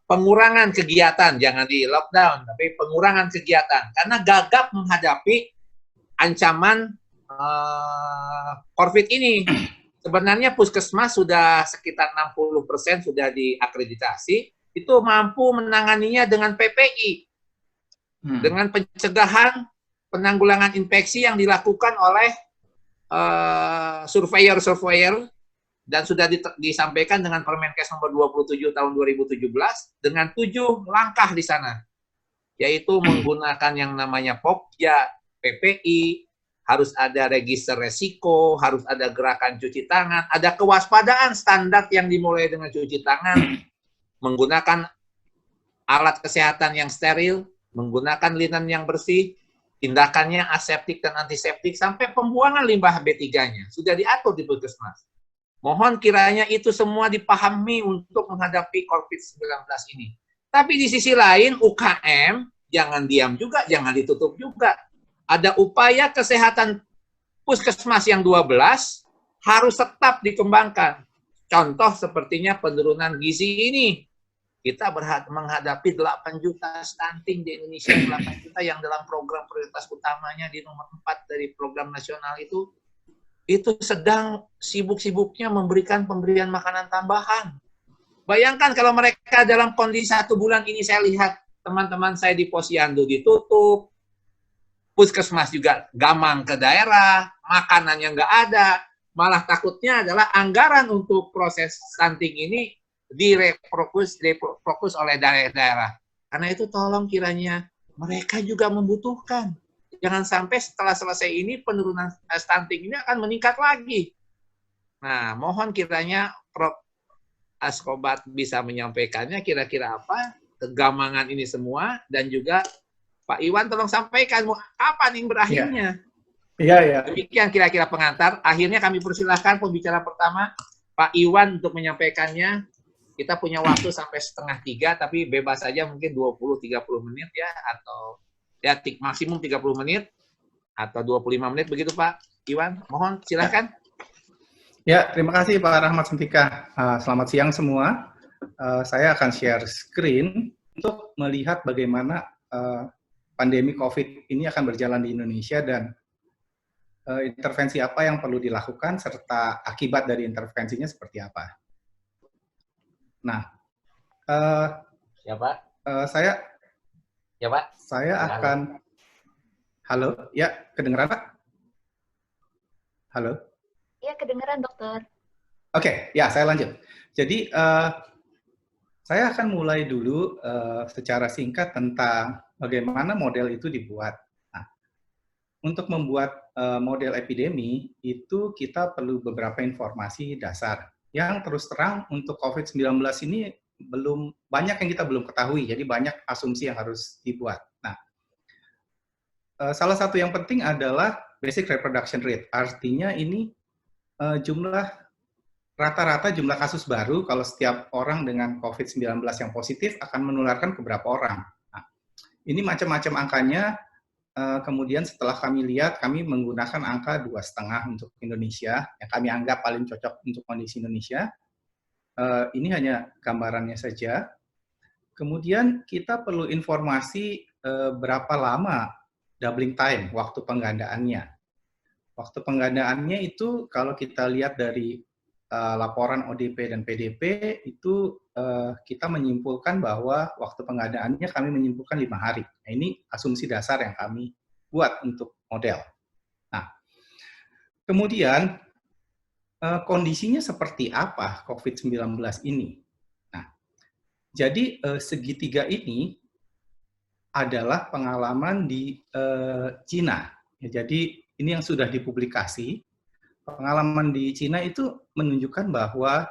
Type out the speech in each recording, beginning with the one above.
pengurangan kegiatan, jangan di lockdown, tapi pengurangan kegiatan, karena gagap menghadapi ancaman COVID ini. Sebenarnya puskesmas sudah sekitar 60% sudah diakreditasi, itu mampu menanganinya dengan PPI, dengan pencegahan penanggulangan infeksi yang dilakukan oleh surveyor-surveyor, dan sudah disampaikan dengan Permenkes nomor 27 tahun 2017 dengan 7 langkah di sana, yaitu menggunakan yang namanya Pokja, PPI, harus ada register resiko, harus ada gerakan cuci tangan, ada kewaspadaan standar yang dimulai dengan cuci tangan, menggunakan alat kesehatan yang steril, menggunakan linen yang bersih, tindakannya aseptik dan antiseptik, sampai pembuangan limbah B3-nya. Sudah diatur di puskesmas. Mohon kiranya itu semua dipahami untuk menghadapi COVID-19 ini. Tapi di sisi lain, UKM jangan diam juga, jangan ditutup juga. Ada upaya kesehatan puskesmas yang 12 harus tetap dikembangkan. Contoh sepertinya penurunan gizi ini. Kita menghadapi 8 juta stunting di Indonesia, 8 juta yang dalam program prioritas utamanya di nomor 4 dari program nasional itu sedang sibuk-sibuknya memberikan pemberian makanan tambahan. Bayangkan kalau mereka dalam kondisi 1 bulan ini, saya lihat teman-teman saya di Posyandu ditutup, puskesmas juga gamang ke daerah, makanannya nggak ada, malah takutnya adalah anggaran untuk proses stunting ini direfokus oleh daerah-daerah. Karena itu tolong kiranya mereka juga membutuhkan. Jangan sampai setelah selesai ini penurunan stunting ini akan meningkat lagi. Nah, mohon kiranya Prof. Askobat bisa menyampaikannya kira-kira apa kegamangan ini semua, dan juga Pak Iwan tolong sampaikan kapan ini berakhirnya. Iya. Demikian kira-kira pengantar. Akhirnya kami persilahkan pembicara pertama Pak Iwan untuk menyampaikannya. Kita punya waktu sampai 2:30, tapi bebas saja, mungkin 20-30 menit ya, atau ya maksimum 30 menit atau 25 menit, begitu Pak Iwan. Mohon silakan. Ya, terima kasih Pak Rahmat Sentika. Selamat siang semua. Saya akan share screen untuk melihat bagaimana pandemi COVID ini akan berjalan di Indonesia dan intervensi apa yang perlu dilakukan serta akibat dari intervensinya seperti apa. Nah, Siapa? Saya akan... Halo, ya, kedengeran Pak? Halo? Ya, kedengeran dokter. Oke, ya saya lanjut. Jadi, saya akan mulai dulu secara singkat tentang bagaimana model itu dibuat. Nah, untuk membuat model epidemi, itu kita perlu beberapa informasi dasar. Yang terus terang untuk COVID-19 ini banyak yang kita belum ketahui, jadi banyak asumsi yang harus dibuat. Nah, salah satu yang penting adalah basic reproduction rate. Artinya ini rata-rata jumlah kasus baru kalau setiap orang dengan COVID-19 yang positif akan menularkan ke berapa orang. Nah, ini macam-macam angkanya. Kemudian setelah kami lihat, kami menggunakan angka 2,5 untuk Indonesia, yang kami anggap paling cocok untuk kondisi Indonesia. Ini hanya gambarannya saja. Kemudian kita perlu informasi berapa lama doubling time, waktu penggandaannya. Waktu penggandaannya itu kalau kita lihat dari laporan ODP dan PDP, itu kita menyimpulkan bahwa waktu pengadaannya kami menyimpulkan 5 hari. Nah, ini asumsi dasar yang kami buat untuk model. Nah, kemudian kondisinya seperti apa COVID-19 ini? Nah, jadi segitiga ini adalah pengalaman di Cina. Ya, jadi ini yang sudah dipublikasi. Pengalaman di Cina itu menunjukkan bahwa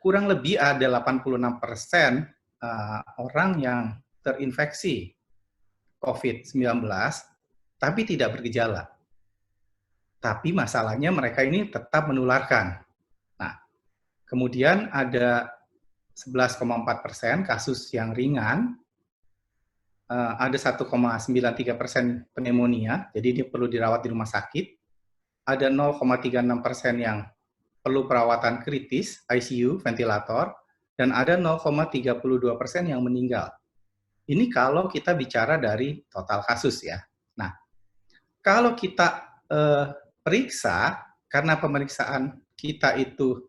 kurang lebih ada 86% orang yang terinfeksi COVID-19, tapi tidak bergejala. Tapi masalahnya mereka ini tetap menularkan. Nah, kemudian ada 11,4% kasus yang ringan, ada 1,93% pneumonia, jadi dia perlu dirawat di rumah sakit, ada 0,36% yang perlu perawatan kritis, ICU, ventilator, dan ada 0,32% yang meninggal. Ini kalau kita bicara dari total kasus ya. Nah, kalau kita periksa, karena pemeriksaan kita itu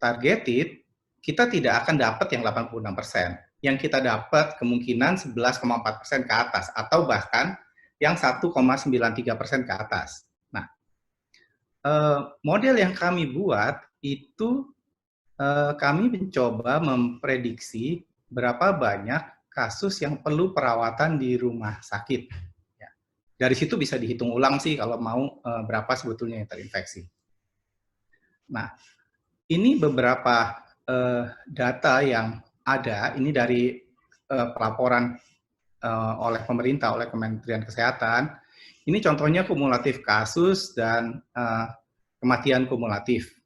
targeted, kita tidak akan dapat yang 86%. Yang kita dapat kemungkinan 11,4% ke atas, atau bahkan yang 1,93% ke atas. Nah, model yang kami buat itu kami mencoba memprediksi berapa banyak kasus yang perlu perawatan di rumah sakit. Ya. Dari situ bisa dihitung ulang sih kalau mau berapa sebetulnya yang terinfeksi. Nah, ini beberapa data yang ada, ini dari pelaporan oleh pemerintah, oleh Kementerian Kesehatan. Ini contohnya kumulatif kasus dan kematian kumulatif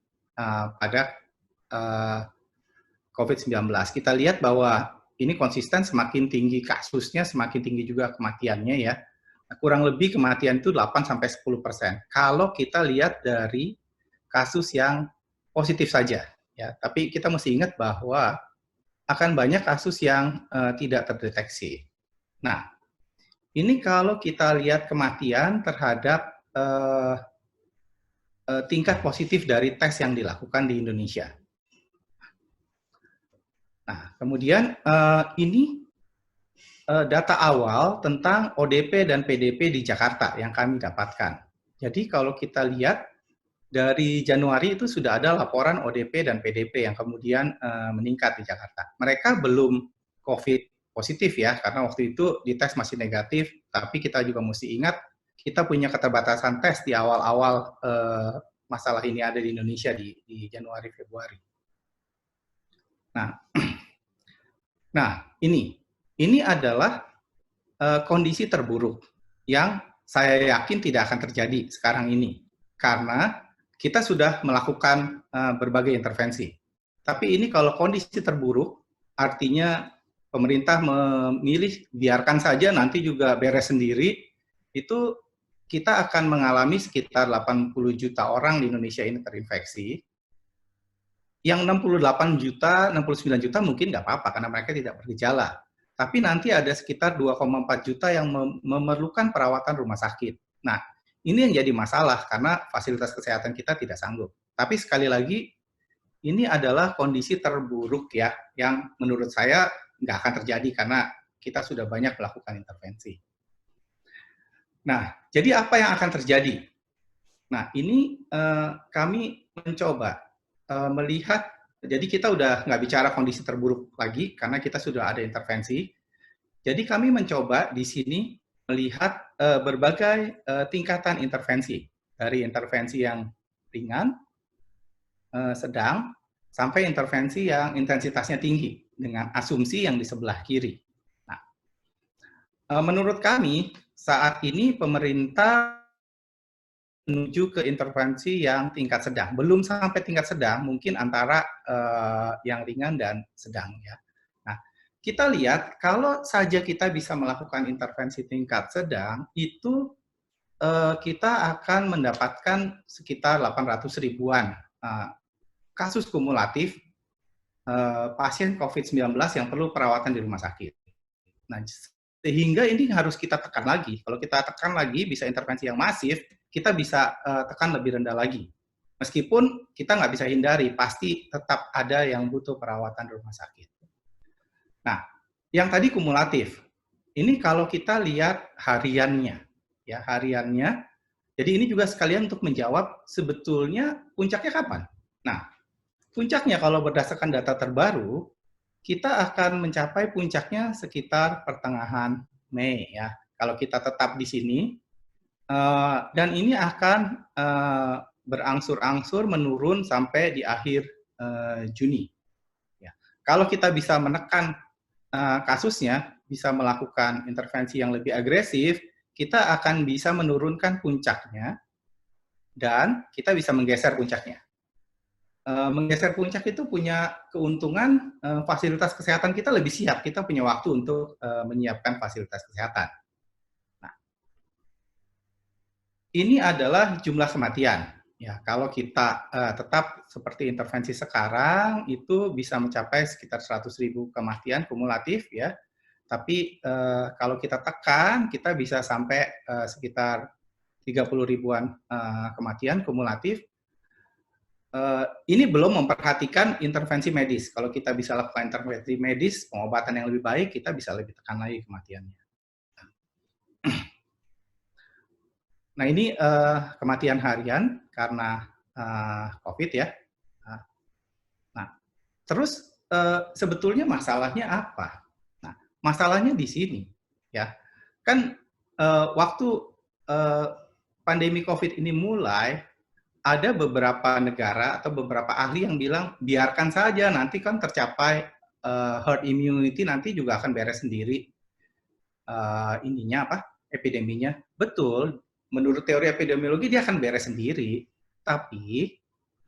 pada COVID-19. Kita lihat bahwa ini konsisten, semakin tinggi kasusnya, semakin tinggi juga kematiannya ya. Kurang lebih kematian itu 8-10%. Kalau kita lihat dari kasus yang positif saja. Ya, tapi kita mesti ingat bahwa akan banyak kasus yang tidak terdeteksi. Nah, ini kalau kita lihat kematian terhadap tingkat positif dari tes yang dilakukan di Indonesia. Nah, kemudian ini data awal tentang ODP dan PDP di Jakarta yang kami dapatkan. Jadi kalau kita lihat dari Januari itu sudah ada laporan ODP dan PDP yang kemudian meningkat di Jakarta. Mereka belum COVID positif ya, karena waktu itu dites masih negatif, tapi kita juga mesti ingat kita punya keterbatasan tes di awal-awal masalah ini ada di Indonesia di Januari Februari. Nah, ini adalah kondisi terburuk yang saya yakin tidak akan terjadi sekarang ini, karena kita sudah melakukan berbagai intervensi. Tapi ini kalau kondisi terburuk, artinya pemerintah memilih biarkan saja nanti juga beres sendiri, itu kita akan mengalami sekitar 80 juta orang di Indonesia ini terinfeksi. Yang 68 juta, 69 juta mungkin nggak apa-apa karena mereka tidak bergejala. Tapi nanti ada sekitar 2,4 juta yang memerlukan perawatan rumah sakit. Nah, ini yang jadi masalah karena fasilitas kesehatan kita tidak sanggup. Tapi sekali lagi, ini adalah kondisi terburuk ya, yang menurut saya nggak akan terjadi karena kita sudah banyak melakukan intervensi. Nah, jadi apa yang akan terjadi? Nah, ini kami mencoba melihat, jadi kita udah nggak bicara kondisi terburuk lagi karena kita sudah ada intervensi. Jadi kami mencoba di sini melihat berbagai tingkatan intervensi, dari intervensi yang ringan, sedang, sampai intervensi yang intensitasnya tinggi dengan asumsi yang di sebelah kiri. Nah, menurut kami saat ini pemerintah menuju ke intervensi yang tingkat sedang. Belum sampai tingkat sedang, mungkin antara yang ringan dan sedang ya. Nah, kita lihat kalau saja kita bisa melakukan intervensi tingkat sedang, itu kita akan mendapatkan sekitar 800 ribuan kasus kumulatif pasien COVID-19 yang perlu perawatan di rumah sakit. Nah, sehingga ini harus kita tekan lagi. Kalau kita tekan lagi, bisa intervensi yang masif, kita bisa tekan lebih rendah lagi. Meskipun kita nggak bisa hindari, pasti tetap ada yang butuh perawatan di rumah sakit. Nah, yang tadi kumulatif, ini kalau kita lihat hariannya, ya hariannya. Jadi ini juga sekalian untuk menjawab sebetulnya puncaknya kapan. Nah, puncaknya kalau berdasarkan data terbaru, kita akan mencapai puncaknya sekitar pertengahan Mei ya. Kalau kita tetap di sini, dan ini akan berangsur-angsur menurun sampai di akhir Juni. Ya. Kalau kita bisa menekan kasusnya, bisa melakukan intervensi yang lebih agresif, kita akan bisa menurunkan puncaknya dan kita bisa menggeser puncaknya. Menggeser puncak itu punya keuntungan fasilitas kesehatan kita lebih siap, kita punya waktu untuk menyiapkan fasilitas kesehatan. Nah, ini adalah jumlah kematian. Ya, kalau kita tetap seperti intervensi sekarang, itu bisa mencapai sekitar 100.000 kematian kumulatif ya. Tapi kalau kita tekan, kita bisa sampai sekitar 30 ribuan kematian kumulatif. Ini belum memperhatikan intervensi medis. Kalau kita bisa lakukan intervensi medis, pengobatan yang lebih baik, kita bisa lebih tekan lagi kematiannya. Nah, ini kematian harian karena COVID ya. Nah, terus sebetulnya masalahnya apa? Nah, masalahnya di sini ya. Kan waktu pandemi COVID ini mulai, ada beberapa negara atau beberapa ahli yang bilang biarkan saja, nanti kan tercapai herd immunity, nanti juga akan beres sendiri ininya apa epideminya. Betul, menurut teori epidemiologi dia akan beres sendiri, tapi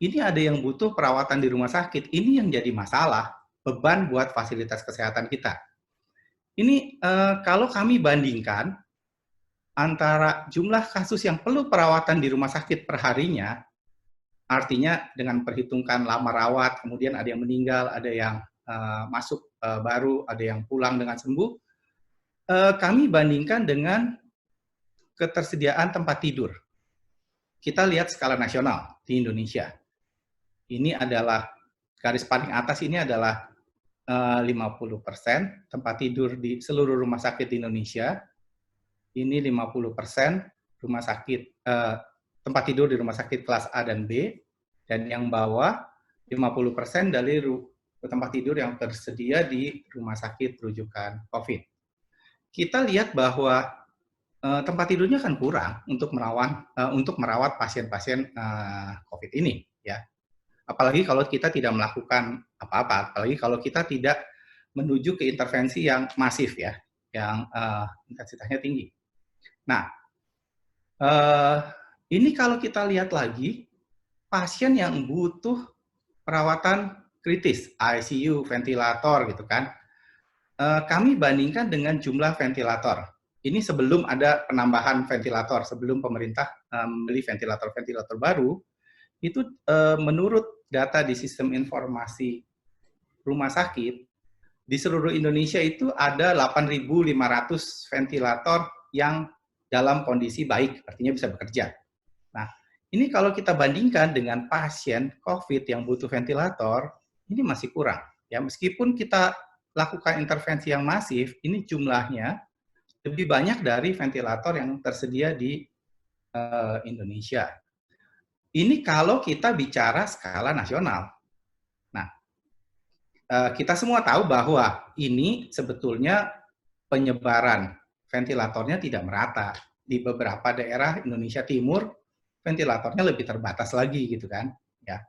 ini ada yang butuh perawatan di rumah sakit. Ini yang jadi masalah, beban buat fasilitas kesehatan kita. Ini kalau kami bandingkan antara jumlah kasus yang perlu perawatan di rumah sakit per harinya, artinya dengan perhitungkan lama rawat, kemudian ada yang meninggal, ada yang masuk baru, ada yang pulang dengan sembuh, kami bandingkan dengan ketersediaan tempat tidur. Kita lihat skala nasional di Indonesia. Ini adalah garis paling atas, ini adalah 50% tempat tidur di seluruh rumah sakit di Indonesia. Ini 50% rumah sakit tempat tidur di rumah sakit kelas A dan B, dan yang bawah 50% dari tempat tidur yang tersedia di rumah sakit rujukan COVID. Kita lihat bahwa tempat tidurnya kan kurang untuk merawat pasien-pasien COVID ini, ya. Apalagi kalau kita tidak melakukan apa-apa, apalagi kalau kita tidak menuju ke intervensi yang masif ya, yang intensitasnya tinggi. Nah, ini kalau kita lihat lagi, pasien yang butuh perawatan kritis, ICU, ventilator gitu kan, kami bandingkan dengan jumlah ventilator. Ini sebelum ada penambahan ventilator, sebelum pemerintah membeli ventilator-ventilator baru, itu menurut data di sistem informasi rumah sakit, di seluruh Indonesia itu ada 8.500 ventilator yang dalam kondisi baik, artinya bisa bekerja. Nah, ini kalau kita bandingkan dengan pasien COVID yang butuh ventilator, ini masih kurang. Ya, meskipun kita lakukan intervensi yang masif, ini jumlahnya lebih banyak dari ventilator yang tersedia di Indonesia. Ini kalau kita bicara skala nasional. Nah, kita semua tahu bahwa ini sebetulnya penyebaran ventilatornya tidak merata. Di beberapa daerah Indonesia Timur, ventilatornya lebih terbatas lagi gitu kan. Ya.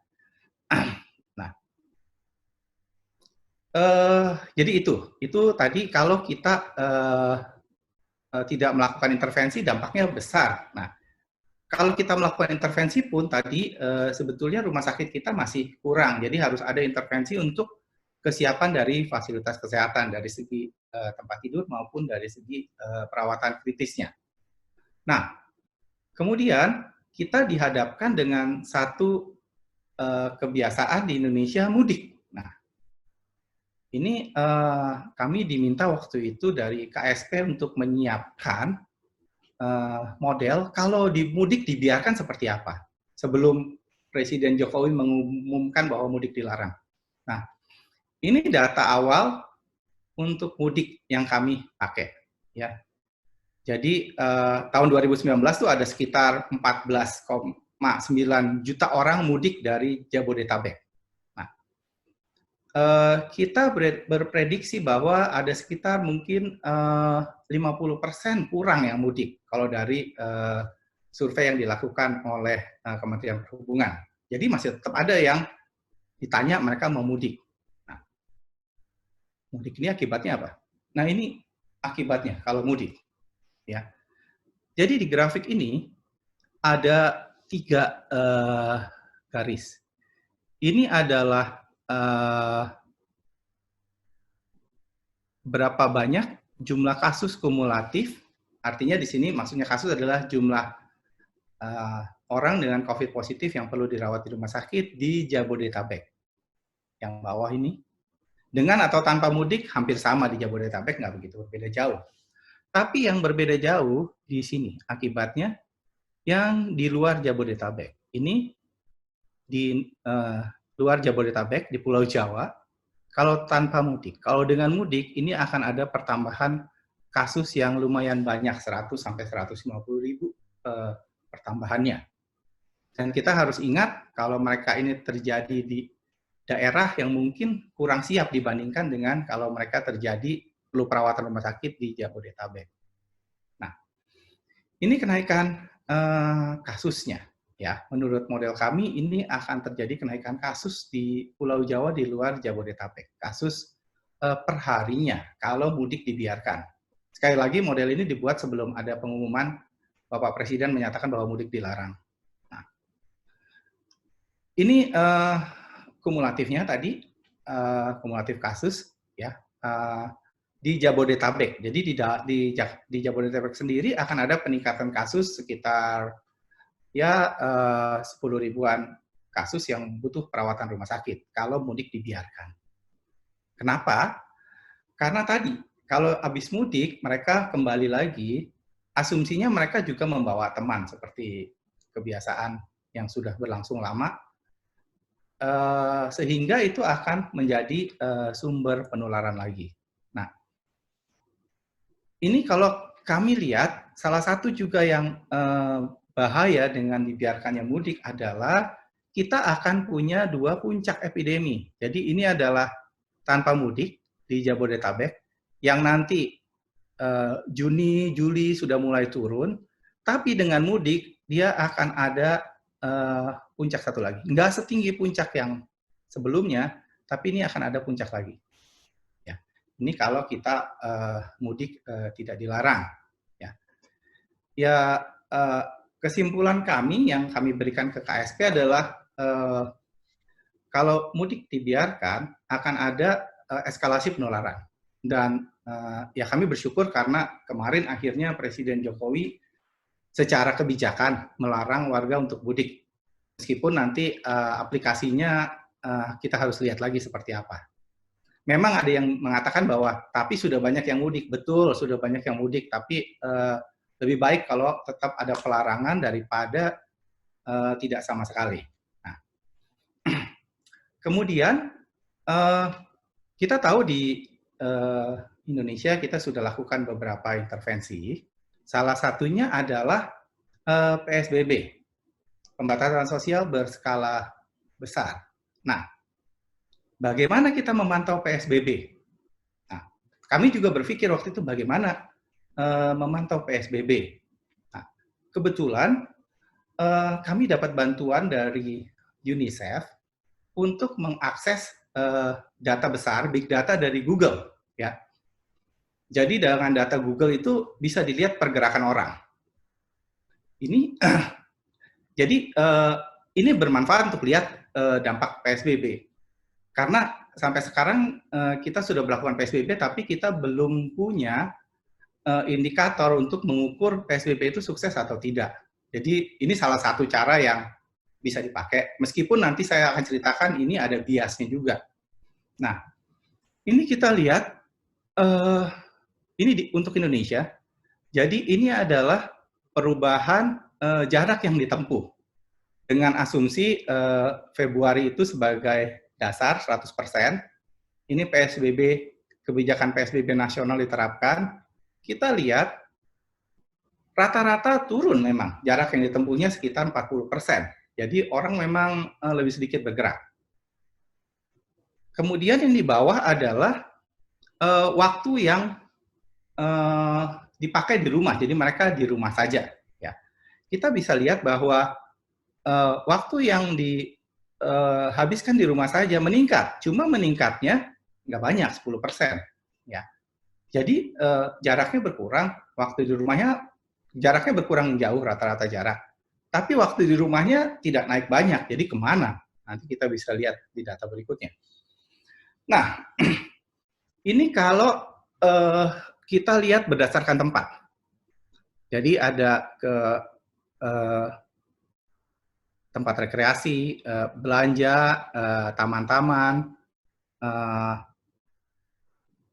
Nah, jadi itu tadi kalau kita tidak melakukan intervensi dampaknya besar. Nah, kalau kita melakukan intervensi pun tadi sebetulnya rumah sakit kita masih kurang, jadi harus ada intervensi untuk kesiapan dari fasilitas kesehatan dari segi tempat tidur maupun dari segi perawatan kritisnya. Nah, kemudian kita dihadapkan dengan satu kebiasaan di Indonesia, mudik. Nah, ini kami diminta waktu itu dari KSP untuk menyiapkan model kalau di mudik dibiarkan seperti apa sebelum Presiden Jokowi mengumumkan bahwa mudik dilarang. Nah, ini data awal untuk mudik yang kami pakai, ya. Jadi tahun 2019 itu ada sekitar 14,9 juta orang mudik dari Jabodetabek. Nah, kita berprediksi bahwa ada sekitar mungkin 50% kurang yang mudik kalau dari survei yang dilakukan oleh Kementerian Perhubungan. Jadi masih tetap ada yang ditanya mereka mau mudik. Nah, mudik ini akibatnya apa? Nah, ini akibatnya kalau mudik. Ya. Jadi di grafik ini ada 3 garis. Ini adalah berapa banyak jumlah kasus kumulatif, artinya di sini maksudnya kasus adalah jumlah orang dengan COVID positif yang perlu dirawat di rumah sakit di Jabodetabek. Yang bawah ini. Dengan atau tanpa mudik hampir sama di Jabodetabek, nggak begitu berbeda jauh. Tapi yang berbeda jauh di sini akibatnya yang di luar Jabodetabek. Ini di luar Jabodetabek, di Pulau Jawa, kalau tanpa mudik. Kalau dengan mudik, ini akan ada pertambahan kasus yang lumayan banyak, 100 sampai 150 ribu pertambahannya. Dan kita harus ingat, kalau mereka ini terjadi di daerah yang mungkin kurang siap dibandingkan dengan kalau mereka terjadi perlu perawatan rumah sakit di Jabodetabek. Nah, ini kenaikan kasusnya. Ya, menurut model kami ini akan terjadi kenaikan kasus di Pulau Jawa di luar Jabodetabek. Kasus perharinya kalau mudik dibiarkan. Sekali lagi model ini dibuat sebelum ada pengumuman Bapak Presiden menyatakan bahwa mudik dilarang. Nah, ini kumulatifnya tadi, kumulatif kasus ya di Jabodetabek. Jadi di Jabodetabek sendiri akan ada peningkatan kasus sekitar ya 10 ribuan kasus yang butuh perawatan rumah sakit kalau mudik dibiarkan. Kenapa? Karena tadi kalau habis mudik mereka kembali lagi, asumsinya mereka juga membawa teman seperti kebiasaan yang sudah berlangsung lama, sehingga itu akan menjadi sumber penularan lagi. Nah, ini kalau kami lihat salah satu juga yang bahaya dengan dibiarkannya mudik adalah kita akan punya 2 puncak epidemi. Jadi ini adalah tanpa mudik di Jabodetabek yang nanti Juni, Juli sudah mulai turun, tapi dengan mudik dia akan ada puncak satu lagi. Nggak setinggi puncak yang sebelumnya, tapi ini akan ada puncak lagi. Ya. Ini kalau kita mudik tidak dilarang. Ya, kesimpulan kami yang kami berikan ke KSP adalah kalau mudik dibiarkan akan ada eskalasi penularan. Dan ya kami bersyukur karena kemarin akhirnya Presiden Jokowi secara kebijakan melarang warga untuk mudik. Meskipun nanti aplikasinya kita harus lihat lagi seperti apa. Memang ada yang mengatakan bahwa tapi sudah banyak yang mudik. Betul, sudah banyak yang mudik, tapi lebih baik kalau tetap ada pelarangan daripada tidak sama sekali. Nah, kemudian kita tahu di Indonesia kita sudah lakukan beberapa intervensi. Salah satunya adalah PSBB, pembatasan sosial berskala besar. Nah, bagaimana kita memantau PSBB? Nah, kami juga berpikir waktu itu bagaimana memantau PSBB. Nah, kebetulan kami dapat bantuan dari UNICEF untuk mengakses data besar, big data dari Google. Ya. Jadi dengan data Google itu bisa dilihat pergerakan orang. Ini, jadi ini bermanfaat untuk lihat dampak PSBB. Karena sampai sekarang kita sudah melakukan PSBB, tapi kita belum punya indikator untuk mengukur PSBB itu sukses atau tidak. Jadi ini salah satu cara yang bisa dipakai. Meskipun nanti saya akan ceritakan ini ada biasnya juga. Nah, ini kita lihat ini untuk Indonesia. Jadi ini adalah perubahan jarak yang ditempuh dengan asumsi Februari itu sebagai dasar 100%. Ini PSBB, kebijakan PSBB nasional diterapkan. Kita lihat rata-rata turun memang, jarak yang ditempuhnya sekitar 40%. Jadi orang memang lebih sedikit bergerak. Kemudian yang di bawah adalah waktu yang dipakai di rumah, jadi mereka di rumah saja. Ya. Kita bisa lihat bahwa waktu yang dihabiskan di rumah saja meningkat, cuma meningkatnya nggak banyak, 10%. Ya. Jadi jaraknya berkurang, waktu di rumahnya jaraknya berkurang jauh rata-rata jarak. Tapi waktu di rumahnya tidak naik banyak, jadi kemana? Nanti kita bisa lihat di data berikutnya. Nah, ini kalau kita lihat berdasarkan tempat. Jadi ada tempat rekreasi, belanja, taman-taman,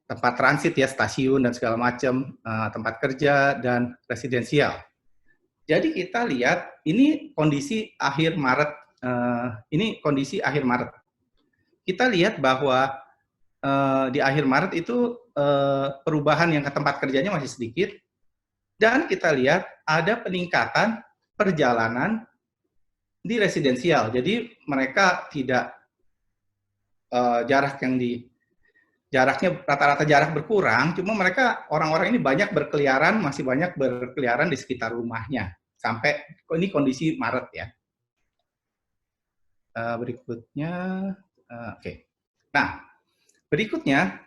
tempat transit ya, stasiun dan segala macam, tempat kerja dan residensial. Jadi kita lihat ini kondisi akhir Maret. Kita lihat bahwa di akhir Maret itu perubahan yang ke tempat kerjanya masih sedikit, dan kita lihat ada peningkatan perjalanan di residensial. Jadi mereka tidak jaraknya rata-rata jarak berkurang, cuma mereka orang-orang ini masih banyak berkeliaran di sekitar rumahnya sampai ini kondisi Maret ya. Berikutnya, oke. Nah, berikutnya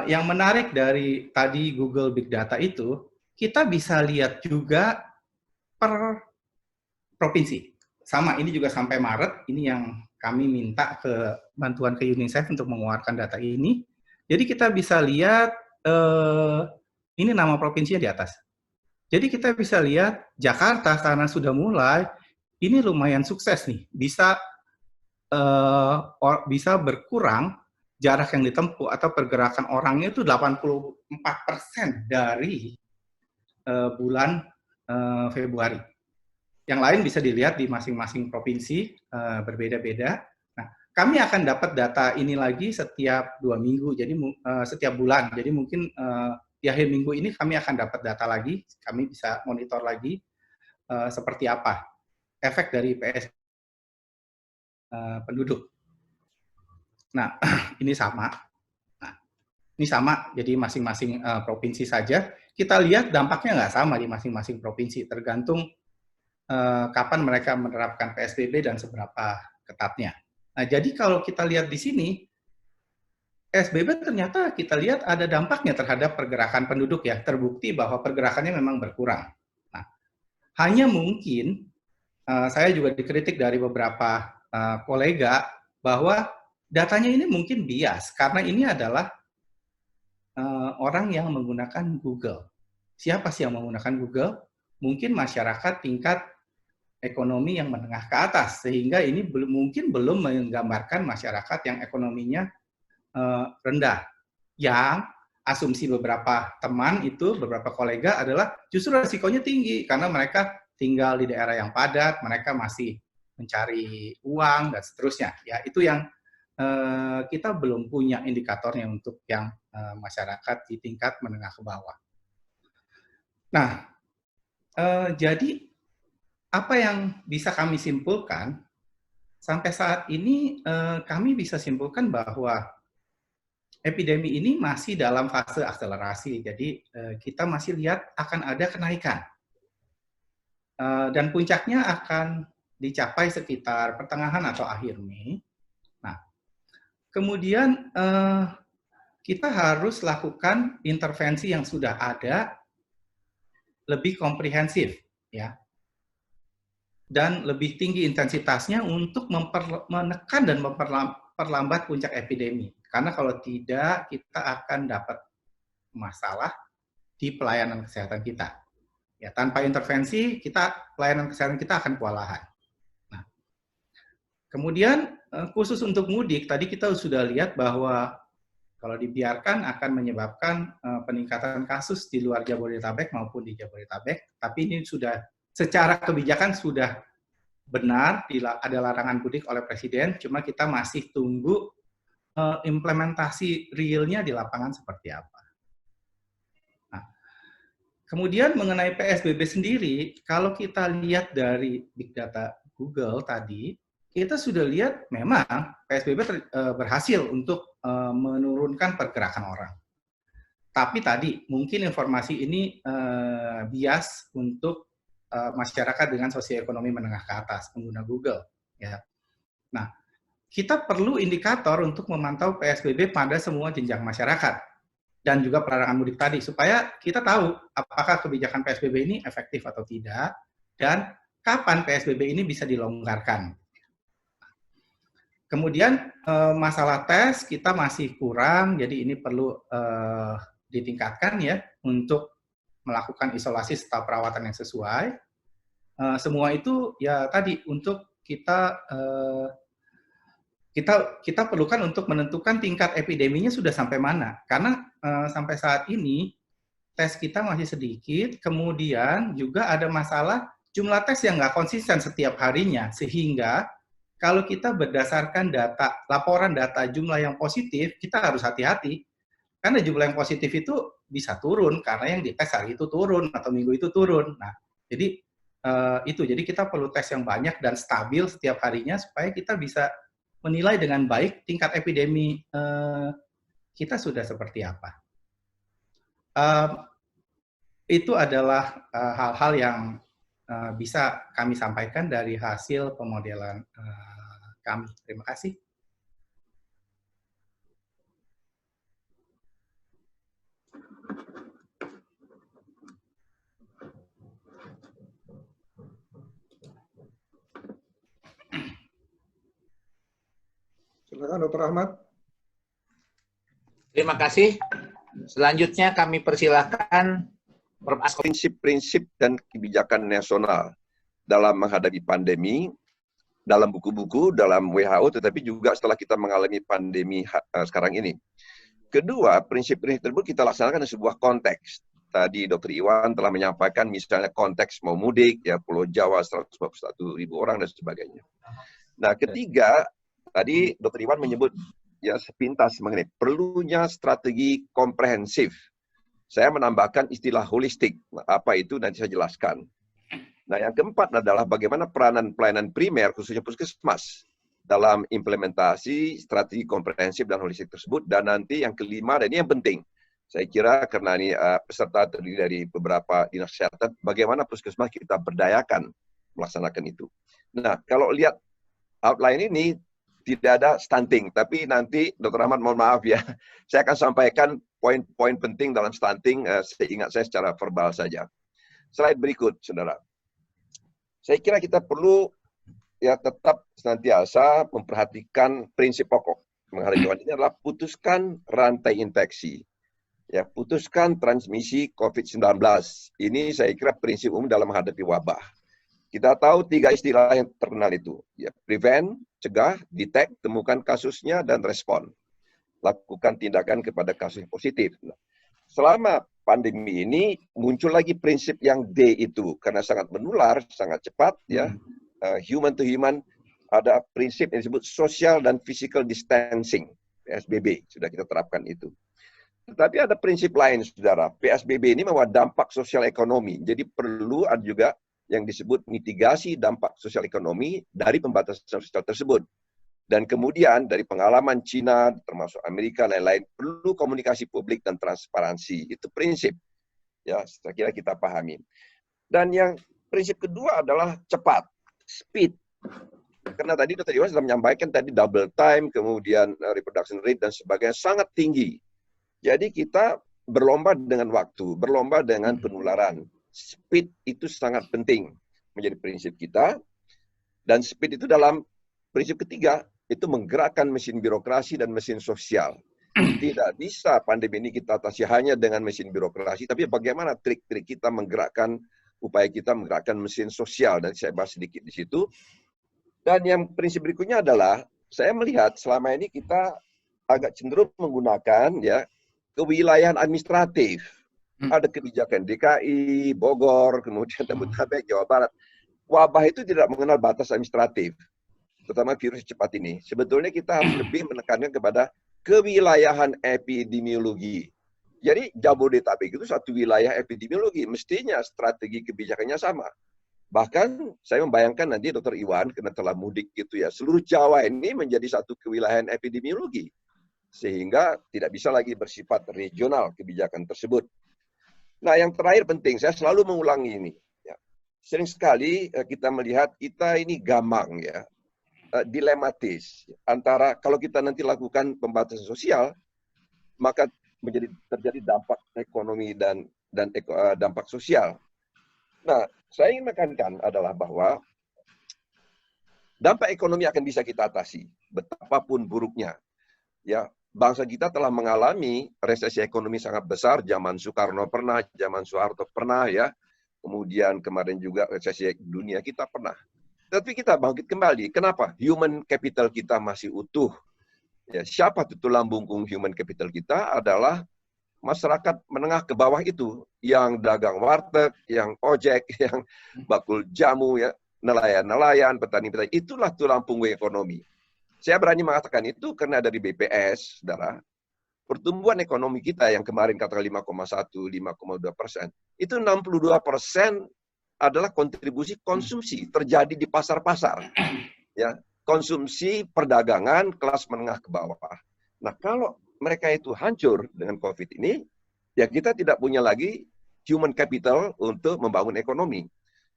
yang menarik dari tadi Google Big Data itu, kita bisa lihat juga per provinsi. Sama, ini juga sampai Maret, ini yang kami minta bantuan ke UNICEF untuk mengeluarkan data ini. Jadi kita bisa lihat, ini nama provinsinya di atas. Jadi kita bisa lihat Jakarta karena sudah mulai, ini lumayan sukses nih, bisa berkurang jarak yang ditempuh atau pergerakan orangnya itu 84% dari bulan Februari. Yang lain bisa dilihat di masing-masing provinsi, berbeda-beda. Nah, kami akan dapat data ini lagi setiap 2 minggu, jadi setiap bulan. Jadi mungkin di akhir minggu ini kami akan dapat data lagi, kami bisa monitor lagi seperti apa efek dari PSBB penduduk. Nah, ini sama. Nah, ini sama, jadi masing-masing provinsi saja. Kita lihat dampaknya nggak sama di masing-masing provinsi, tergantung kapan mereka menerapkan PSBB dan seberapa ketatnya. Nah, jadi kalau kita lihat di sini, PSBB ternyata kita lihat ada dampaknya terhadap pergerakan penduduk ya, terbukti bahwa pergerakannya memang berkurang. Nah, hanya mungkin, saya juga dikritik dari beberapa kolega bahwa datanya ini mungkin bias, karena ini adalah orang yang menggunakan Google. Siapa sih yang menggunakan Google? Mungkin masyarakat tingkat ekonomi yang menengah ke atas, sehingga ini mungkin belum menggambarkan masyarakat yang ekonominya rendah. Yang asumsi beberapa teman itu, beberapa kolega adalah justru risikonya tinggi, karena mereka tinggal di daerah yang padat, mereka masih mencari uang, dan seterusnya. Ya, itu yang kita belum punya indikatornya untuk yang masyarakat di tingkat menengah ke bawah. Nah, jadi apa yang bisa kami simpulkan, sampai saat ini kami bisa simpulkan bahwa epidemi ini masih dalam fase akselerasi, jadi kita masih lihat akan ada kenaikan. Dan puncaknya akan dicapai sekitar pertengahan atau akhir Mei. Nah, kemudian kita harus lakukan intervensi yang sudah ada lebih komprehensif, ya, dan lebih tinggi intensitasnya untuk menekan dan memperlambat puncak epidemi. Karena kalau tidak, kita akan dapat masalah di pelayanan kesehatan kita. Ya, tanpa intervensi, pelayanan kesehatan kita akan kewalahan. Nah, kemudian khusus untuk mudik, tadi kita sudah lihat bahwa kalau dibiarkan akan menyebabkan peningkatan kasus di luar Jabodetabek maupun di Jabodetabek. Tapi ini sudah secara kebijakan sudah benar, ada larangan mudik oleh Presiden, cuma kita masih tunggu implementasi realnya di lapangan seperti apa. Nah, kemudian mengenai PSBB sendiri, kalau kita lihat dari Big Data Google tadi, kita sudah lihat memang PSBB berhasil untuk menurunkan pergerakan orang. Tapi tadi mungkin informasi ini bias untuk masyarakat dengan sosioekonomi menengah ke atas, pengguna Google. Ya. Nah, kita perlu indikator untuk memantau PSBB pada semua jenjang masyarakat dan juga pelarangan mudik tadi, supaya kita tahu apakah kebijakan PSBB ini efektif atau tidak, dan kapan PSBB ini bisa dilonggarkan. Kemudian masalah tes kita masih kurang, jadi ini perlu ditingkatkan ya untuk melakukan isolasi serta perawatan yang sesuai. Semua itu ya tadi untuk kita perlukan untuk menentukan tingkat epideminya sudah sampai mana. Karena sampai saat ini tes kita masih sedikit, kemudian juga ada masalah jumlah tes yang nggak konsisten setiap harinya, sehingga kalau kita berdasarkan laporan data jumlah yang positif, kita harus hati-hati. Karena jumlah yang positif itu bisa turun, karena yang dites hari itu turun, atau minggu itu turun. Nah, jadi jadi kita perlu tes yang banyak dan stabil setiap harinya, supaya kita bisa menilai dengan baik tingkat epidemi kita sudah seperti apa. Itu adalah hal-hal yang bisa kami sampaikan dari hasil pemodelan kami. Terima kasih. Silakan Dr. Ahmad. Terima kasih. Selanjutnya kami persilahkan Prof. Asko. Prinsip-prinsip dan kebijakan nasional dalam menghadapi pandemi, dalam buku-buku, dalam WHO, tetapi juga setelah kita mengalami pandemi sekarang ini. Kedua, prinsip-prinsip tersebut kita laksanakan di sebuah konteks. Tadi Dr. Iwan telah menyampaikan misalnya konteks mau mudik, ya Pulau Jawa 141.000 orang dan sebagainya. Nah, ketiga, tadi Dr. Iwan menyebut ya sepintas mengenai perlunya strategi komprehensif. Saya menambahkan istilah holistik. Apa itu nanti saya jelaskan. Nah, yang keempat adalah bagaimana peranan pelayanan primer, khususnya puskesmas, dalam implementasi strategi komprehensif dan holistik tersebut. Dan nanti yang kelima, dan ini yang penting, saya kira karena ini peserta terdiri dari beberapa dinas kesehatan, bagaimana puskesmas kita berdayakan melaksanakan itu. Nah, kalau lihat outline ini, tidak ada stunting, tapi nanti Dr. Ahmad mohon maaf ya, saya akan sampaikan poin-poin penting dalam stunting, seingat saya secara verbal saja. Slide berikut, saudara. Saya kira kita perlu ya tetap senantiasa memperhatikan prinsip pokok menghadapi ini adalah putuskan rantai infeksi. Ya, putuskan transmisi COVID-19. Ini saya kira prinsip umum dalam menghadapi wabah. Kita tahu 3 istilah yang terkenal itu. Ya, prevent, cegah, detect, temukan kasusnya, dan respon. Lakukan tindakan kepada kasus yang positif. Nah, selama pandemi ini muncul lagi prinsip yang D itu. Karena sangat menular, sangat cepat, ya, human to human, ada prinsip yang disebut social dan physical distancing. PSBB, sudah kita terapkan itu. Tetapi ada prinsip lain, saudara. PSBB ini membawa dampak sosial ekonomi. Jadi perlu ada juga yang disebut mitigasi dampak sosial ekonomi dari pembatasan sosial tersebut. Dan kemudian dari pengalaman Cina, termasuk Amerika, lain-lain, perlu komunikasi publik dan transparansi. Itu prinsip. Ya, saya kira kita pahami. Dan yang prinsip kedua adalah cepat, speed. Karena tadi Dr. Iwan sudah menyampaikan tadi double time, kemudian reproduction rate dan sebagainya sangat tinggi. Jadi kita berlomba dengan waktu, berlomba dengan penularan. Speed itu sangat penting menjadi prinsip kita. Dan speed itu dalam prinsip ketiga, itu menggerakkan mesin birokrasi dan mesin sosial. Tidak bisa pandemi ini kita atasi hanya dengan mesin birokrasi, tapi bagaimana trik-trik kita menggerakkan, upaya kita menggerakkan mesin sosial. Dan saya bahas sedikit di situ. Dan yang prinsip berikutnya adalah, saya melihat selama ini kita agak cenderung menggunakan ya kewilayahan administratif. Ada kebijakan DKI, Bogor, kemudian Jabodetabek, Jawa Barat. Wabah itu tidak mengenal batas administratif, terutama virus cepat ini. Sebetulnya kita harus lebih menekankan kepada kewilayahan epidemiologi. Jadi Jabodetabek itu satu wilayah epidemiologi, mestinya strategi kebijakannya sama. Bahkan saya membayangkan nanti Dr. Iwan, karena telah mudik gitu ya, seluruh Jawa ini menjadi satu kewilayahan epidemiologi. Sehingga tidak bisa lagi bersifat regional kebijakan tersebut. Nah, yang terakhir penting, saya selalu mengulangi ini. Ya. Sering sekali kita melihat kita ini gamang ya, dilematis. Antara kalau kita nanti lakukan pembatasan sosial, maka terjadi dampak ekonomi dan dampak sosial. Nah, saya ingin menekankan adalah bahwa dampak ekonomi akan bisa kita atasi, betapapun buruknya. Ya, bangsa kita telah mengalami resesi ekonomi sangat besar, zaman Soekarno pernah, zaman Soeharto pernah ya. Kemudian kemarin juga resesi dunia kita pernah. Tapi kita bangkit kembali. Kenapa? Human capital kita masih utuh. Ya, siapa tulang punggung human capital kita adalah masyarakat menengah ke bawah itu, yang dagang warteg, yang ojek, yang bakul jamu, ya, nelayan-nelayan, petani-petani. Itulah tulang punggung ekonomi. Saya berani mengatakan itu karena dari BPS, saudara, pertumbuhan ekonomi kita yang kemarin katakan 5,1, 5,2%, itu 62% adalah kontribusi konsumsi terjadi di pasar-pasar, ya, konsumsi perdagangan kelas menengah ke bawah. Nah, kalau mereka itu hancur dengan COVID ini, ya kita tidak punya lagi human capital untuk membangun ekonomi.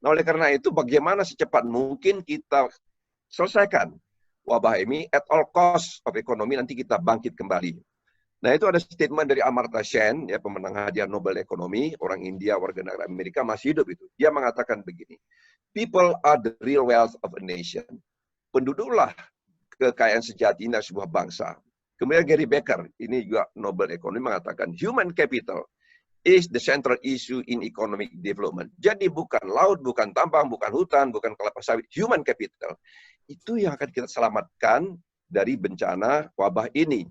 Nah, oleh karena itu, bagaimana secepat mungkin kita selesaikan wabah ini at all cost of ekonomi, nanti kita bangkit kembali. Nah, itu ada statement dari Amartya Sen, ya, pemenang hadiah Nobel Ekonomi, orang India, warga negara Amerika, masih hidup itu. Dia mengatakan begini, people are the real wealth of a nation. Penduduklah kekayaan sejati dari sebuah bangsa. Kemudian Gary Becker, ini juga Nobel Ekonomi, mengatakan human capital is the central issue in economic development. Jadi bukan laut, bukan tambang, bukan hutan, bukan kelapa sawit, human capital. Itu yang akan kita selamatkan dari bencana wabah ini.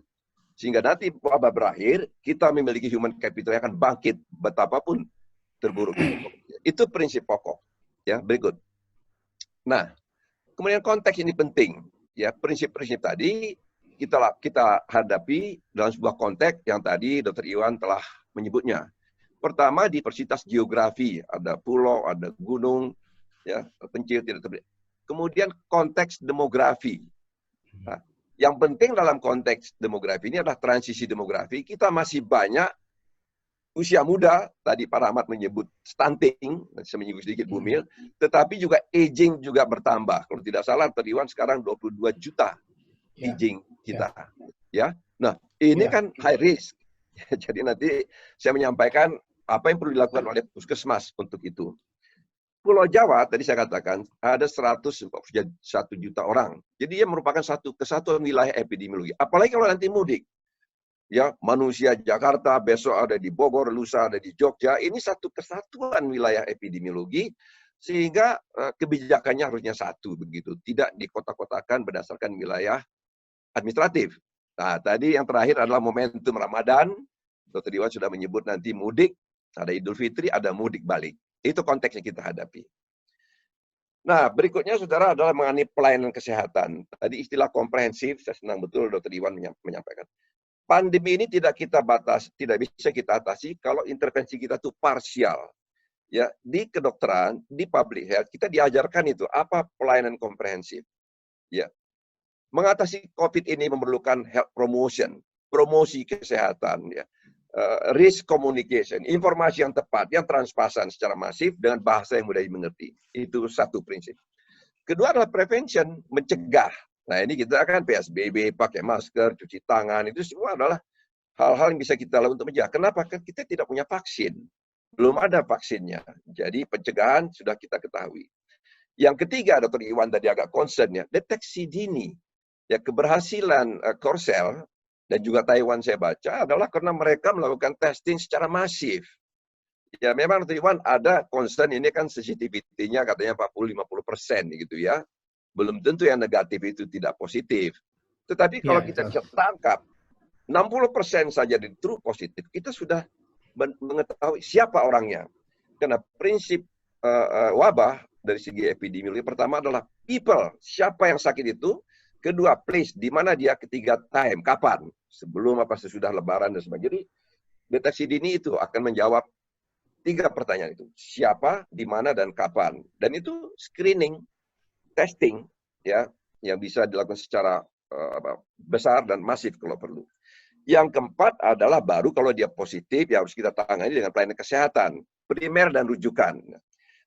Sehingga nanti wabah berakhir, kita memiliki human capital yang akan bangkit betapapun terburuk. Itu prinsip pokok. Ya, berikut. Nah, kemudian konteks ini penting. Ya, prinsip-prinsip tadi kita hadapi dalam sebuah konteks yang tadi Dr. Iwan telah menyebutnya. Pertama, diversitas geografi, ada pulau, ada gunung, ya, terpencil, tidak terpencil. Kemudian konteks demografi. Nah, yang penting dalam konteks demografi ini adalah transisi demografi. Kita masih banyak usia muda, tadi Pak Rahmat menyebut stunting, saya menyinggung sedikit Bumil, tetapi juga aging juga bertambah. Kalau tidak salah, Iwan sekarang 22 juta aging kita. Ya, nah ini kan high risk. Jadi nanti saya menyampaikan apa yang perlu dilakukan oleh Puskesmas untuk itu. Pulau Jawa, tadi saya katakan, ada 141 juta orang. Jadi dia merupakan satu kesatuan wilayah epidemiologi. Apalagi kalau nanti mudik. Ya, manusia Jakarta, besok ada di Bogor, lusa ada di Jogja. Ini satu kesatuan wilayah epidemiologi, sehingga kebijakannya harusnya satu begitu. Tidak dikotak-kotakan berdasarkan wilayah administratif. Nah, tadi yang terakhir adalah momentum Ramadan. Dr. Iwan sudah menyebut nanti mudik, ada Idul Fitri, ada mudik balik. Itu konteks yang kita hadapi. Nah, berikutnya, saudara, adalah mengenai pelayanan kesehatan. Tadi istilah komprehensif, saya senang betul Dr. Iwan menyampaikan. Pandemi ini tidak bisa kita atasi kalau intervensi kita itu parsial. Ya, di kedokteran, di public health, kita diajarkan itu apa pelayanan komprehensif. Ya, mengatasi COVID ini memerlukan health promotion, promosi kesehatan, ya. Risk communication, informasi yang tepat, yang transparan secara masif dengan bahasa yang mudah dimengerti. Itu satu prinsip. Kedua adalah prevention, mencegah. Nah, ini kita akan PSBB, pakai masker, cuci tangan, itu semua adalah hal-hal yang bisa kita lakukan untuk mencegah. Kenapa? Karena kita tidak punya vaksin. Belum ada vaksinnya. Jadi pencegahan sudah kita ketahui. Yang ketiga, Dr. Iwan tadi agak concern ya, deteksi dini. Ya, keberhasilan Korsel dan juga Taiwan saya baca adalah karena mereka melakukan testing secara masif. Ya, memang Dr. Iwan ada concern, ini kan sensitivity-nya katanya 40-50% gitu ya. Belum tentu yang negatif itu tidak positif. Tetapi kalau kita bisa tangkap 60% saja di true positif, kita sudah mengetahui siapa orangnya. Karena prinsip wabah dari segi epidemiologi pertama adalah people, siapa yang sakit itu. Kedua, place, di mana dia. Ketiga, time, kapan. Sebelum apa sesudah lebaran dan sebagainya. Jadi, deteksi dini itu akan menjawab 3 pertanyaan itu. Siapa, di mana, dan kapan. Dan itu screening, testing, ya, yang bisa dilakukan secara besar dan masif kalau perlu. Yang keempat adalah baru kalau dia positif, ya harus kita tangani dengan pelayanan kesehatan, primer dan rujukan.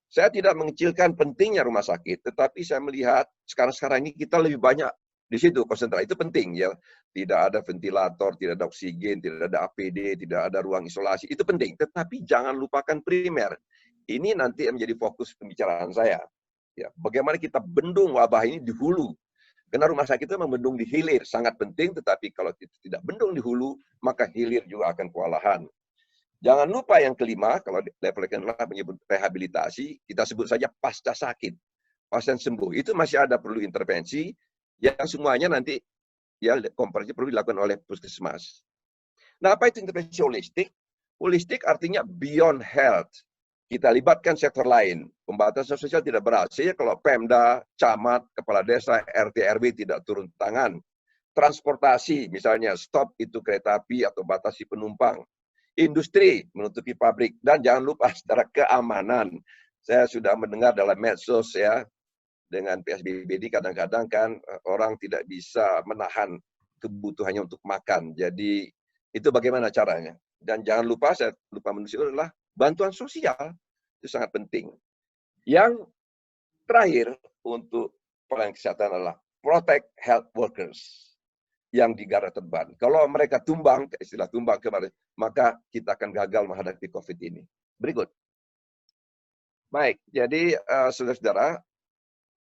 Saya tidak mengecilkan pentingnya rumah sakit, tetapi saya melihat sekarang ini kita lebih banyak di situ konsentrasi. Itu penting ya. Tidak ada ventilator, tidak ada oksigen, tidak ada APD, tidak ada ruang isolasi. Itu penting, tetapi jangan lupakan primer. Ini nanti yang menjadi fokus pembicaraan saya. Ya, bagaimana kita bendung wabah ini di hulu. Karena rumah sakit itu membendung di hilir sangat penting, tetapi kalau kita tidak bendung di hulu, maka hilir juga akan kewalahan. Jangan lupa yang kelima, kalau level adalah menyebut rehabilitasi, kita sebut saja pasca sakit. pasien sembuh. Itu masih ada perlu intervensi yang semuanya nanti ya komprehensif perlu dilakukan oleh puskesmas. Nah, apa itu intervensi holistik? Holistik artinya beyond health. Kita libatkan sektor lain. Pembatasan sosial tidak berhasil kalau Pemda, camat, kepala desa, RT RW tidak turun tangan. Transportasi misalnya stop itu kereta api atau batasi penumpang. Industri menutupi pabrik, dan jangan lupa secara keamanan. Saya sudah mendengar dalam medsos ya, dengan PSBB ini kadang-kadang kan orang tidak bisa menahan kebutuhannya untuk makan. Jadi itu bagaimana caranya? Dan jangan lupa, saya lupa menunjukkan adalah bantuan sosial. Itu sangat penting. Yang terakhir untuk pelayanan kesehatan adalah protect health workers yang di garda terdepan. Kalau mereka tumbang, istilah tumbang kemarin, maka kita akan gagal menghadapi COVID ini. Berikut. Baik, jadi saudara-saudara,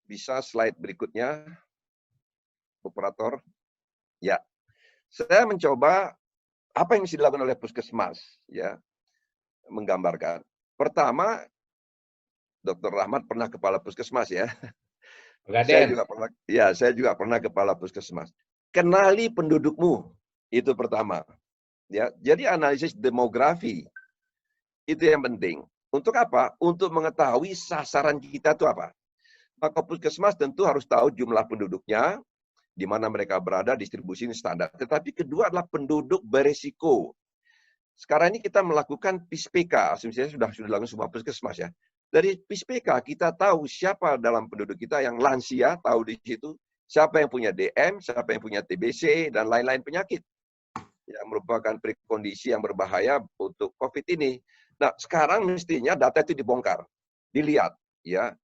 bisa slide berikutnya, operator. Ya, saya mencoba apa yang mesti dilakukan oleh puskesmas, ya, menggambarkan. Pertama, Dr. Rahmat pernah kepala puskesmas ya. Saya juga pernah kepala puskesmas. Kenali pendudukmu, itu pertama. Ya, jadi analisis demografi itu yang penting. Untuk apa? Untuk mengetahui sasaran kita itu apa. Maka puskesmas tentu harus tahu jumlah penduduknya, di mana mereka berada, distribusi standar. Tetapi kedua adalah penduduk beresiko. Sekarang ini kita melakukan PISPK, asumsinya sudah dilakukan semua puskesmas ya. Dari PISPK kita tahu siapa dalam penduduk kita yang lansia, tahu di situ. Siapa yang punya DM, siapa yang punya TBC, dan lain-lain penyakit. Yang merupakan prekondisi yang berbahaya untuk COVID ini. Nah, sekarang mestinya data itu dibongkar, dilihat. Ya,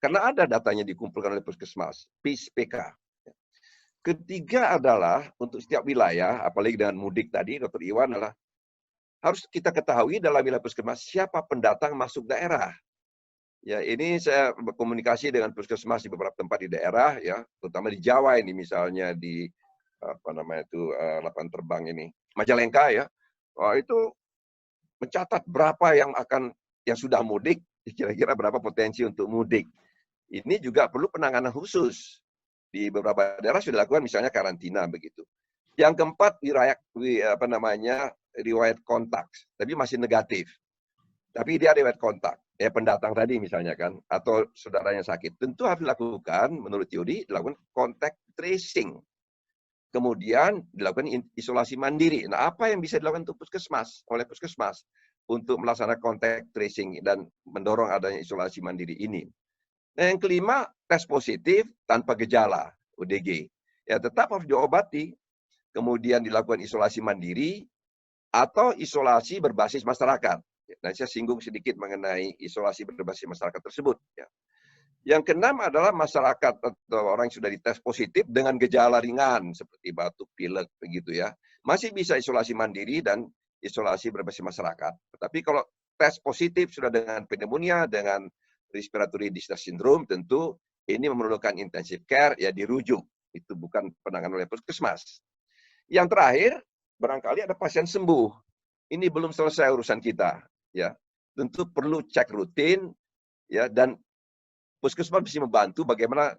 karena ada datanya dikumpulkan oleh puskesmas, PISPK. Ketiga adalah, untuk setiap wilayah, apalagi dengan mudik tadi, Dr. Iwan adalah, harus kita ketahui dalam wilayah puskesmas, siapa pendatang masuk daerah. Ya, ini saya berkomunikasi dengan puskesmas di beberapa tempat di daerah, ya, terutama di Jawa ini, misalnya di lapangan terbang ini, Majalengka ya, itu mencatat berapa yang sudah mudik, kira-kira berapa potensi untuk mudik. Ini juga perlu penanganan khusus. Di beberapa daerah sudah dilakukan, misalnya karantina begitu. Yang keempat, riwayat kontak, tapi masih negatif. Tapi dia riwayat kontak. Pendatang tadi misalnya kan, atau saudaranya sakit, tentu harus dilakukan, menurut teori, dilakukan contact tracing. Kemudian dilakukan isolasi mandiri. Nah, apa yang bisa dilakukan untuk oleh puskesmas untuk melaksanakan contact tracing dan mendorong adanya isolasi mandiri ini? Nah, yang kelima, tes positif tanpa gejala, ODG. Ya, tetap harus diobati. Kemudian dilakukan isolasi mandiri atau isolasi berbasis masyarakat. Nanti saya singgung sedikit mengenai isolasi berbasis masyarakat tersebut. Ya. Yang keenam adalah masyarakat atau orang yang sudah dites positif dengan gejala ringan seperti batuk, pilek, begitu ya. Masih bisa isolasi mandiri dan isolasi berbasis masyarakat. Tetapi kalau tes positif sudah dengan pneumonia, dengan respiratory distress syndrome, tentu ini memerlukan intensive care, ya dirujuk. Itu bukan penanganan oleh puskesmas. Yang terakhir, barangkali ada pasien sembuh. Ini belum selesai urusan kita. Ya, tentu perlu cek rutin, ya, dan puskesmas bisa membantu bagaimana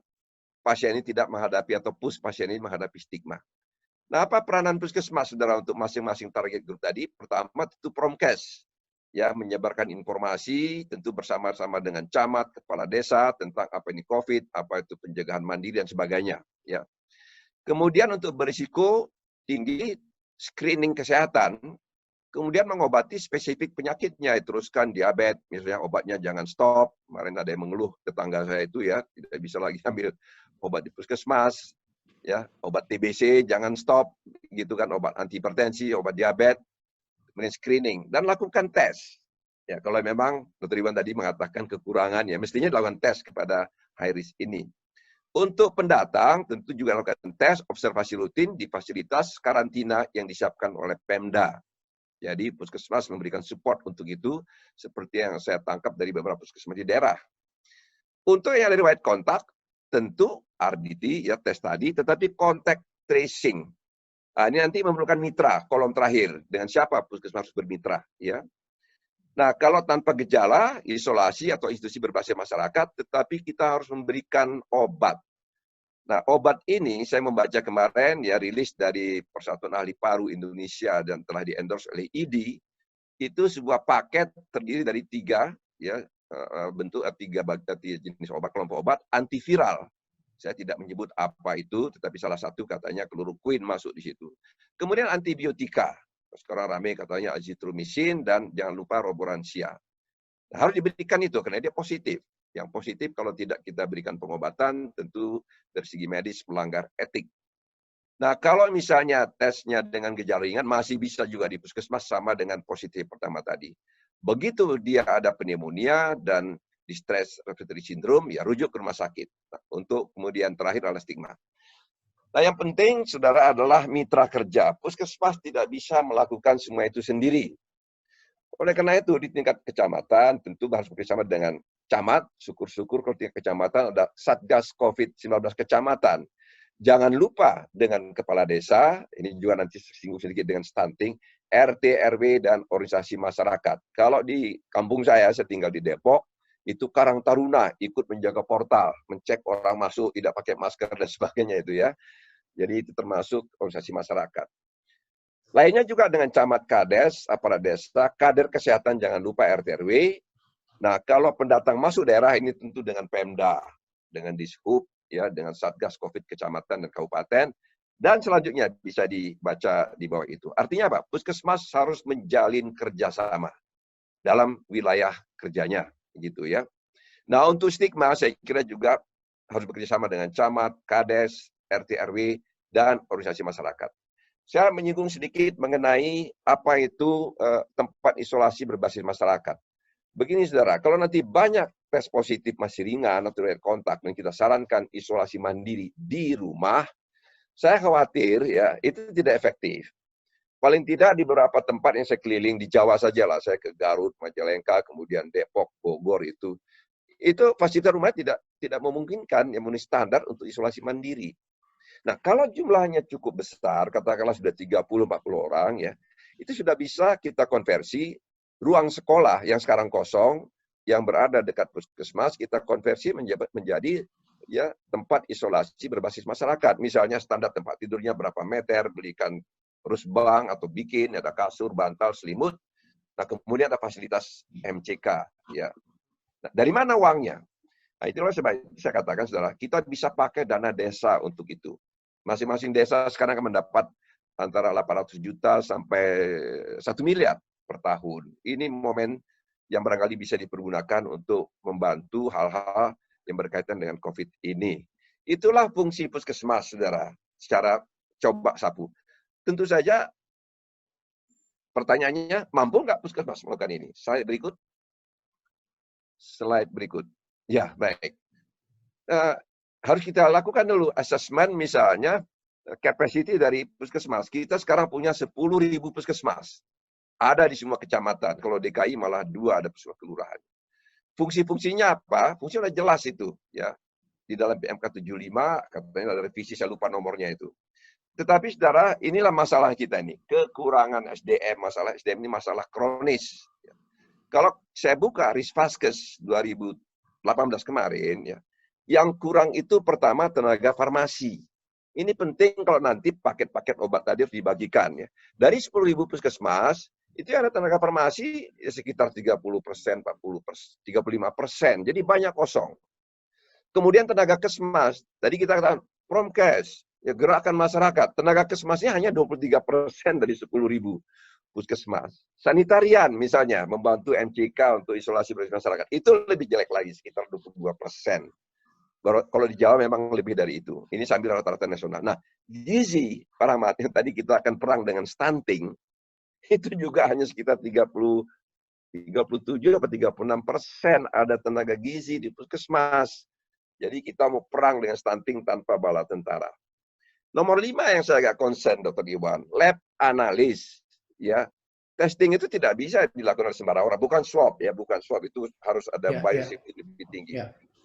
pasien ini tidak menghadapi atau pasien ini menghadapi stigma. Nah, apa peranan puskesmas, saudara, untuk masing-masing target group tadi? Pertama, tentu promkes, ya, menyebarkan informasi, tentu bersama-sama dengan camat, kepala desa tentang apa ini COVID, apa itu pencegahan mandiri dan sebagainya. Ya. Kemudian untuk berisiko tinggi, screening kesehatan. Kemudian mengobati spesifik penyakitnya, teruskan diabetes, misalnya obatnya jangan stop. Kemarin ada yang mengeluh tetangga saya itu ya, tidak bisa lagi ambil obat di puskesmas, ya, obat TBC jangan stop, gitu kan, obat antihipertensi, obat diabetes, kemudian screening dan lakukan tes. Ya, kalau memang Dr. Iwan tadi mengatakan kekurangan, ya mestinya dilakukan tes kepada high risk ini. Untuk pendatang tentu juga lakukan tes observasi rutin di fasilitas karantina yang disiapkan oleh Pemda. Jadi puskesmas memberikan support untuk itu, seperti yang saya tangkap dari beberapa puskesmas di daerah. Untuk yang dari riwayat kontak, tentu RDT, ya, tes tadi, tetapi contact tracing. Nah, ini nanti memerlukan mitra, kolom terakhir. Dengan siapa puskesmas harus bermitra. Ya. Nah, kalau tanpa gejala, isolasi atau institusi berbasis masyarakat, tetapi kita harus memberikan obat. Nah, obat ini saya membaca kemarin ya rilis dari Persatuan Ahli Paru Indonesia dan telah di-endorse oleh ID, itu sebuah paket terdiri dari tiga ya bentuk tiga jenis obat, kelompok obat antiviral. Saya tidak menyebut apa itu, tetapi salah satu katanya kloroquine masuk di situ. Kemudian antibiotika. Sekarang ramai katanya azithromycin dan jangan lupa roboransia. Nah, harus diberikan itu karena dia positif. Yang positif kalau tidak kita berikan pengobatan tentu dari segi medis melanggar etik. Nah, kalau misalnya tesnya dengan gejala ringan masih bisa juga di puskesmas sama dengan positif pertama tadi. Begitu dia ada pneumonia dan distress respiratory syndrome, ya rujuk ke rumah sakit. Nah, untuk kemudian terakhir adalah stigma. Nah, yang penting, saudara, adalah mitra kerja. Puskesmas tidak bisa melakukan semua itu sendiri. Oleh karena itu, di tingkat kecamatan, tentu harus bekerjasama dengan camat, syukur-syukur kalau tingkat kecamatan ada Satgas COVID-19 kecamatan. Jangan lupa dengan kepala desa, ini juga nanti singgung sedikit dengan stunting, RT, RW, dan organisasi masyarakat. Kalau di kampung saya tinggal di Depok, itu Karang Taruna ikut menjaga portal, mencek orang masuk, tidak pakai masker, dan sebagainya itu ya. Jadi itu termasuk organisasi masyarakat. Lainnya juga dengan camat kades, aparat desa, kader kesehatan jangan lupa RT RW. Nah, kalau pendatang masuk daerah ini tentu dengan Pemda, dengan Dishub, ya, dengan Satgas COVID kecamatan dan kabupaten, dan selanjutnya bisa dibaca di bawah itu. Artinya apa? Puskesmas harus menjalin kerjasama dalam wilayah kerjanya, gitu ya. Nah, untuk stigma saya kira juga harus bekerjasama dengan camat, kades, RT RW, dan organisasi masyarakat. Saya menyinggung sedikit mengenai apa itu tempat isolasi berbasis masyarakat. Begini saudara, kalau nanti banyak tes positif masih ringan atau dari kontak dan kita sarankan isolasi mandiri di rumah, saya khawatir ya itu tidak efektif. Paling tidak di beberapa tempat yang saya keliling di Jawa saja lah, saya ke Garut, Majalengka, kemudian Depok, Bogor itu fasilitas rumah tidak memungkinkan yang memenuhi standar untuk isolasi mandiri. Nah, kalau jumlahnya cukup besar, katakanlah sudah 30-40 orang ya, itu sudah bisa kita konversi ruang sekolah yang sekarang kosong, yang berada dekat puskesmas, kita konversi menjadi ya tempat isolasi berbasis masyarakat. Misalnya standar tempat tidurnya berapa meter, belikan rusbang atau bikin, ada kasur, bantal, selimut. Nah, kemudian ada fasilitas MCK. Ya. Nah, dari mana uangnya? Nah, itulah sebabnya saya katakan, saudara, kita bisa pakai dana desa untuk itu. Masing-masing desa sekarang akan mendapat antara 800 juta sampai 1 miliar per tahun. Ini momen yang barangkali bisa dipergunakan untuk membantu hal-hal yang berkaitan dengan COVID ini. Itulah fungsi puskesmas, saudara, secara coba sapu. Tentu saja pertanyaannya, mampu nggak puskesmas melakukan ini? Slide berikut. Ya, baik. Harus kita lakukan dulu asesmen misalnya capacity dari puskesmas. Kita sekarang punya 10.000 puskesmas. Ada di semua kecamatan. Kalau DKI malah 2 ada semua kelurahan. Fungsi-fungsinya apa? Fungsinya sudah jelas itu. Ya. Di dalam PMK 75, katanya ada revisi, saya lupa nomornya itu. Tetapi saudara, inilah masalah kita ini. Kekurangan SDM. Masalah SDM ini masalah kronis. Kalau saya buka Risvaskes 2018 kemarin, ya, yang kurang itu pertama tenaga farmasi. Ini penting kalau nanti paket-paket obat tadi harus dibagikan. Ya. Dari 10.000 puskesmas, itu ada tenaga farmasi ya sekitar 30%, 40%, 35%. Jadi banyak kosong. Kemudian tenaga kesmas, tadi kita katakan Promkes, ya, gerakan masyarakat. Tenaga kesmasnya hanya 23% dari 10.000 puskesmas. Sanitarian misalnya, membantu MCK untuk isolasi masyarakat. Itu lebih jelek lagi, sekitar 22%. Kalau di Jawa memang lebih dari itu. Ini sambil rata-rata nasional. Nah, gizi, para mat, yang tadi kita akan perang dengan stunting, itu juga hanya sekitar 37 atau 36% ada tenaga gizi di puskesmas. Jadi kita mau perang dengan stunting tanpa bala tentara. Nomor 5 yang saya agak concern, Dr. Iwan, lab analis. Ya, testing itu tidak bisa dilakukan oleh sembarang orang. Bukan swab, ya, bukan swab itu harus ada biosafety lebih tinggi.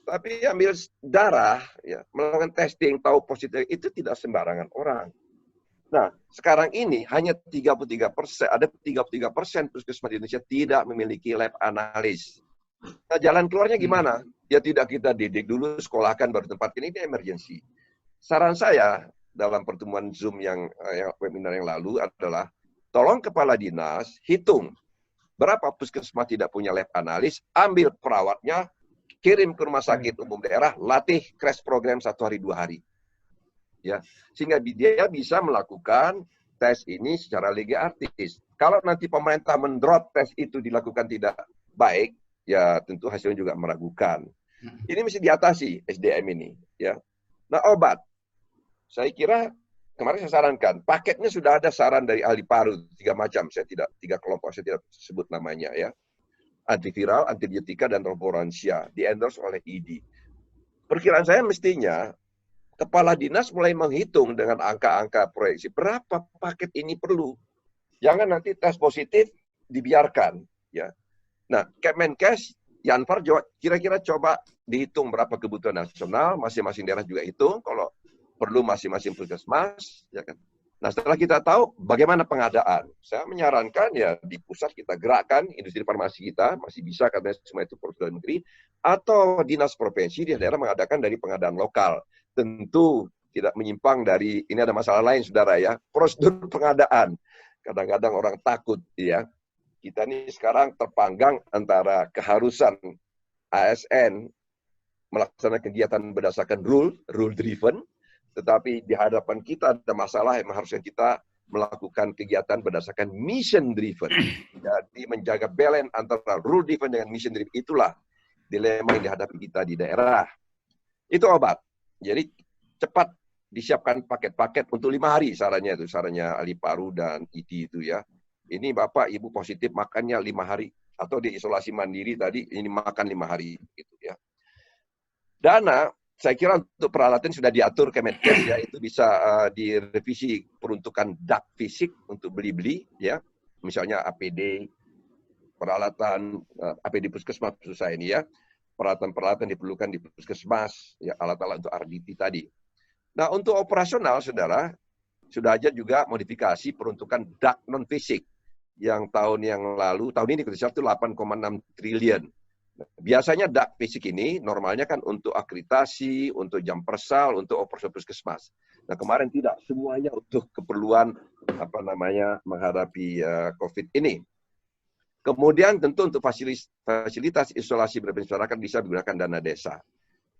Tapi ambil darah, ya, melakukan testing, tahu positif, itu tidak sembarangan orang. Nah, sekarang ini hanya 33%, ada 33% puskesmas di Indonesia tidak memiliki lab analis. Nah, jalan keluarnya gimana? Ya tidak kita didik dulu, sekolahkan baru tempat ini emergency. Saran saya dalam pertemuan Zoom yang webinar yang lalu adalah tolong kepala dinas hitung berapa puskesmas tidak punya lab analis, ambil perawatnya, kirim ke rumah sakit umum daerah, latih crash program 1 hari 2 hari. Ya, sehingga dia bisa melakukan tes ini secara lega artis. Kalau nanti pemerintah mendrop tes itu dilakukan tidak baik, ya tentu hasilnya juga meragukan. Ini mesti diatasi SDM ini, ya. Nah, obat. Saya kira kemarin saya sarankan, paketnya sudah ada saran dari ahli paru 3 macam, tiga kelompok saya tidak sebut namanya, ya. Antiviral, antibiotika, dan roporansia, di-endorse oleh ID. Perkiraan saya mestinya kepala dinas mulai menghitung dengan angka-angka proyeksi berapa paket ini perlu. Jangan nanti tes positif dibiarkan, ya. Nah, Kemenkes, Yanfar kira-kira coba dihitung berapa kebutuhan nasional, masing-masing daerah juga hitung, kalau perlu masing-masing puskesmas, ya kan. Nah, setelah kita tahu bagaimana pengadaan, saya menyarankan ya di pusat kita gerakkan industri farmasi kita, masih bisa karena semua itu produk negeri, atau dinas provinsi di daerah mengadakan dari pengadaan lokal. Tentu tidak menyimpang dari, ini ada masalah lain, saudara ya, prosedur pengadaan. Kadang-kadang orang takut, ya. Kita ini sekarang terpanggang antara keharusan ASN melaksanakan kegiatan berdasarkan rule driven, tetapi di hadapan kita ada masalah yang harusnya kita melakukan kegiatan berdasarkan mission driven. Jadi menjaga balance antara rule driven dengan mission driven, itulah dilema yang dihadapi kita di daerah. Itu obat. Jadi cepat disiapkan paket-paket untuk 5 hari sarannya itu, sarannya ahli paru dan ID itu ya. Ini Bapak Ibu positif makannya 5 hari atau di isolasi mandiri tadi ini makan 5 hari gitu ya. Dana saya kira untuk peralatan sudah diatur Kemenkes ya, itu bisa direvisi peruntukan dak fisik untuk beli-beli ya. Misalnya APD, peralatan APD puskesmas maksud saya ini ya. Peralatan-peralatan diperlukan di puskesmas, ya alat-alat untuk RDT tadi. Nah, untuk operasional, saudara, sudah aja juga modifikasi peruntukan dak non-fisik yang tahun yang lalu, tahun ini kita itu 8,6 triliun. Biasanya dak fisik ini normalnya kan untuk akreditasi, untuk jam persal, untuk operasional puskesmas. Nah, kemarin tidak, semuanya untuk keperluan menghadapi COVID ini. Kemudian tentu untuk fasilitas isolasi berbasis masyarakat bisa digunakan dana desa.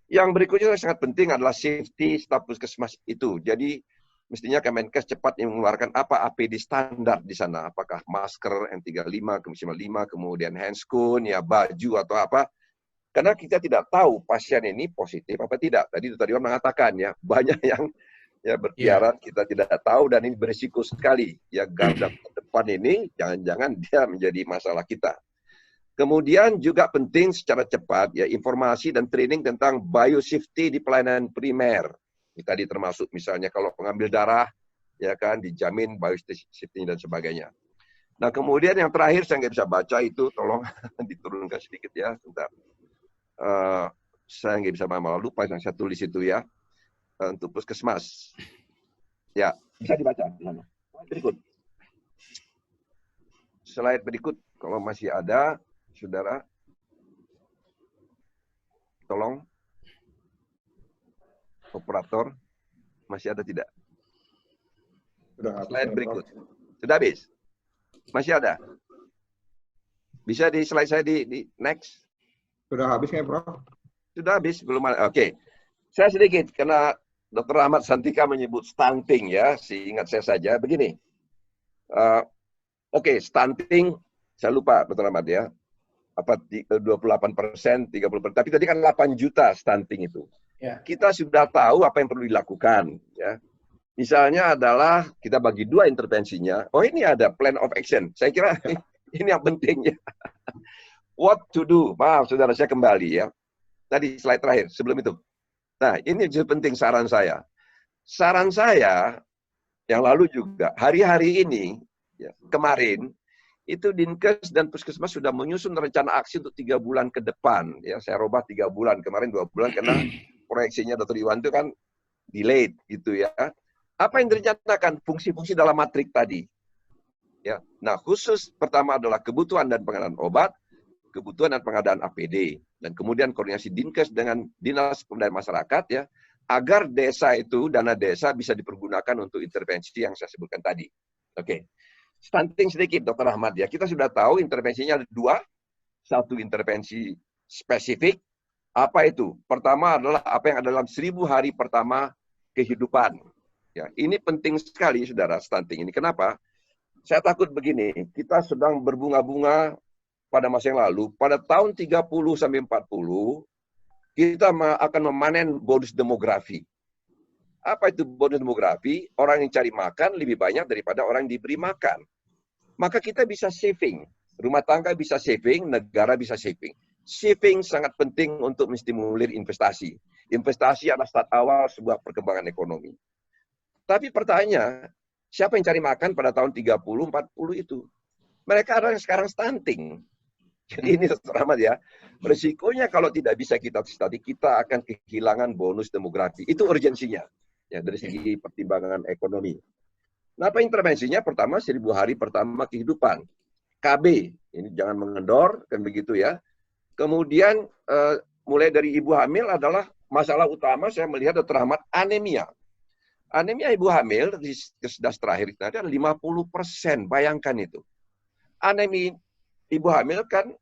Yang berikutnya yang sangat penting adalah safety staf puskesmas itu. Jadi mestinya Kemenkes cepat mengeluarkan apa APD standar di sana. Apakah masker N95, N95, kemudian handscoon, ya baju atau apa. Karena kita tidak tahu pasien ini positif apa tidak. Tadi orang mengatakan ya banyak yang ya berkeliaran, kita tidak tahu dan ini berisiko sekali. Ya garda depan ini jangan-jangan dia menjadi masalah kita. Kemudian juga penting secara cepat ya informasi dan training tentang biosafety di pelayanan primer. Ini tadi termasuk misalnya kalau pengambil darah ya kan dijamin biosafety dan sebagainya. Nah, kemudian yang terakhir saya nggak bisa baca itu, tolong diturunkan sedikit ya, sebentar. Saya nggak bisa malah lupa yang saya tulis itu ya. Untuk puskesmas. Ya, bisa dibaca di sana. Berikut. Slide berikut, kalau masih ada, saudara, tolong. Operator, masih ada tidak? Sudah Slide berikut. Sudah habis? Masih ada? Bisa di slide saya di next? Sudah habis nggak, Prof? Sudah habis? Belum ada. Oke. Saya sedikit, karena Dr. Ahmad Santika menyebut stunting ya, seingat saya saja. Begini, oke, stunting, saya lupa Dr. Ahmad ya, apa 28%, 30%, tapi tadi kan 8 juta stunting itu. Ya. Kita sudah tahu apa yang perlu dilakukan. Ya. Misalnya adalah kita bagi 2 intervensinya. Oh ini ada plan of action. Saya kira ini yang penting ya. What to do? Maaf saudara, saya kembali ya. Tadi slide terakhir sebelum itu. Nah, ini juga penting saran saya. Saran saya yang lalu juga, hari-hari ini, ya, kemarin, itu Dinkes dan Puskesmas sudah menyusun rencana aksi untuk 3 bulan ke depan. Ya, saya robah 3 bulan, kemarin 2 bulan, karena proyeksinya Dr. Iwan itu kan delayed gitu ya. Apa yang direncanakan? Fungsi-fungsi dalam matrik tadi. Ya. Nah, khusus pertama adalah kebutuhan dan pengadaan obat, kebutuhan dan pengadaan APD, dan kemudian koordinasi Dinkes dengan Dinas Pemberdayaan Masyarakat ya, agar desa itu, dana desa bisa dipergunakan untuk intervensi yang saya sebutkan tadi. Oke. Stunting sedikit, Dr. Ahmad ya. Kita sudah tahu intervensinya ada dua. Satu intervensi spesifik. Apa itu? Pertama adalah apa yang ada dalam 1000 hari pertama kehidupan. Ya, ini penting sekali, saudara, stunting ini. Kenapa? Saya takut begini, kita sedang berbunga-bunga pada masa yang lalu. Pada tahun 30 sampai 40, kita akan memanen bonus demografi. Apa itu bonus demografi? Orang yang cari makan lebih banyak daripada orang yang diberi makan. Maka kita bisa saving. Rumah tangga bisa saving, negara bisa saving. Saving sangat penting untuk menstimulir investasi. Investasi adalah start awal sebuah perkembangan ekonomi. Tapi pertanyaannya, siapa yang cari makan pada tahun 30, 40 itu? Mereka ada yang sekarang stunting. Jadi ini selamat ya. Resikonya kalau tidak bisa kita stunting, kita akan kehilangan bonus demografi. Itu urgensinya. Ya, dari segi pertimbangan ekonomi. Nah, apa intervensinya? Pertama, 1000 hari pertama kehidupan. KB, ini jangan mengendor, kan begitu ya. Kemudian, mulai dari ibu hamil adalah masalah utama saya melihat Dr. Ahmad, anemia. Anemia ibu hamil di kesedas terakhir itu ada 50%, bayangkan itu. Anemia ibu hamil kan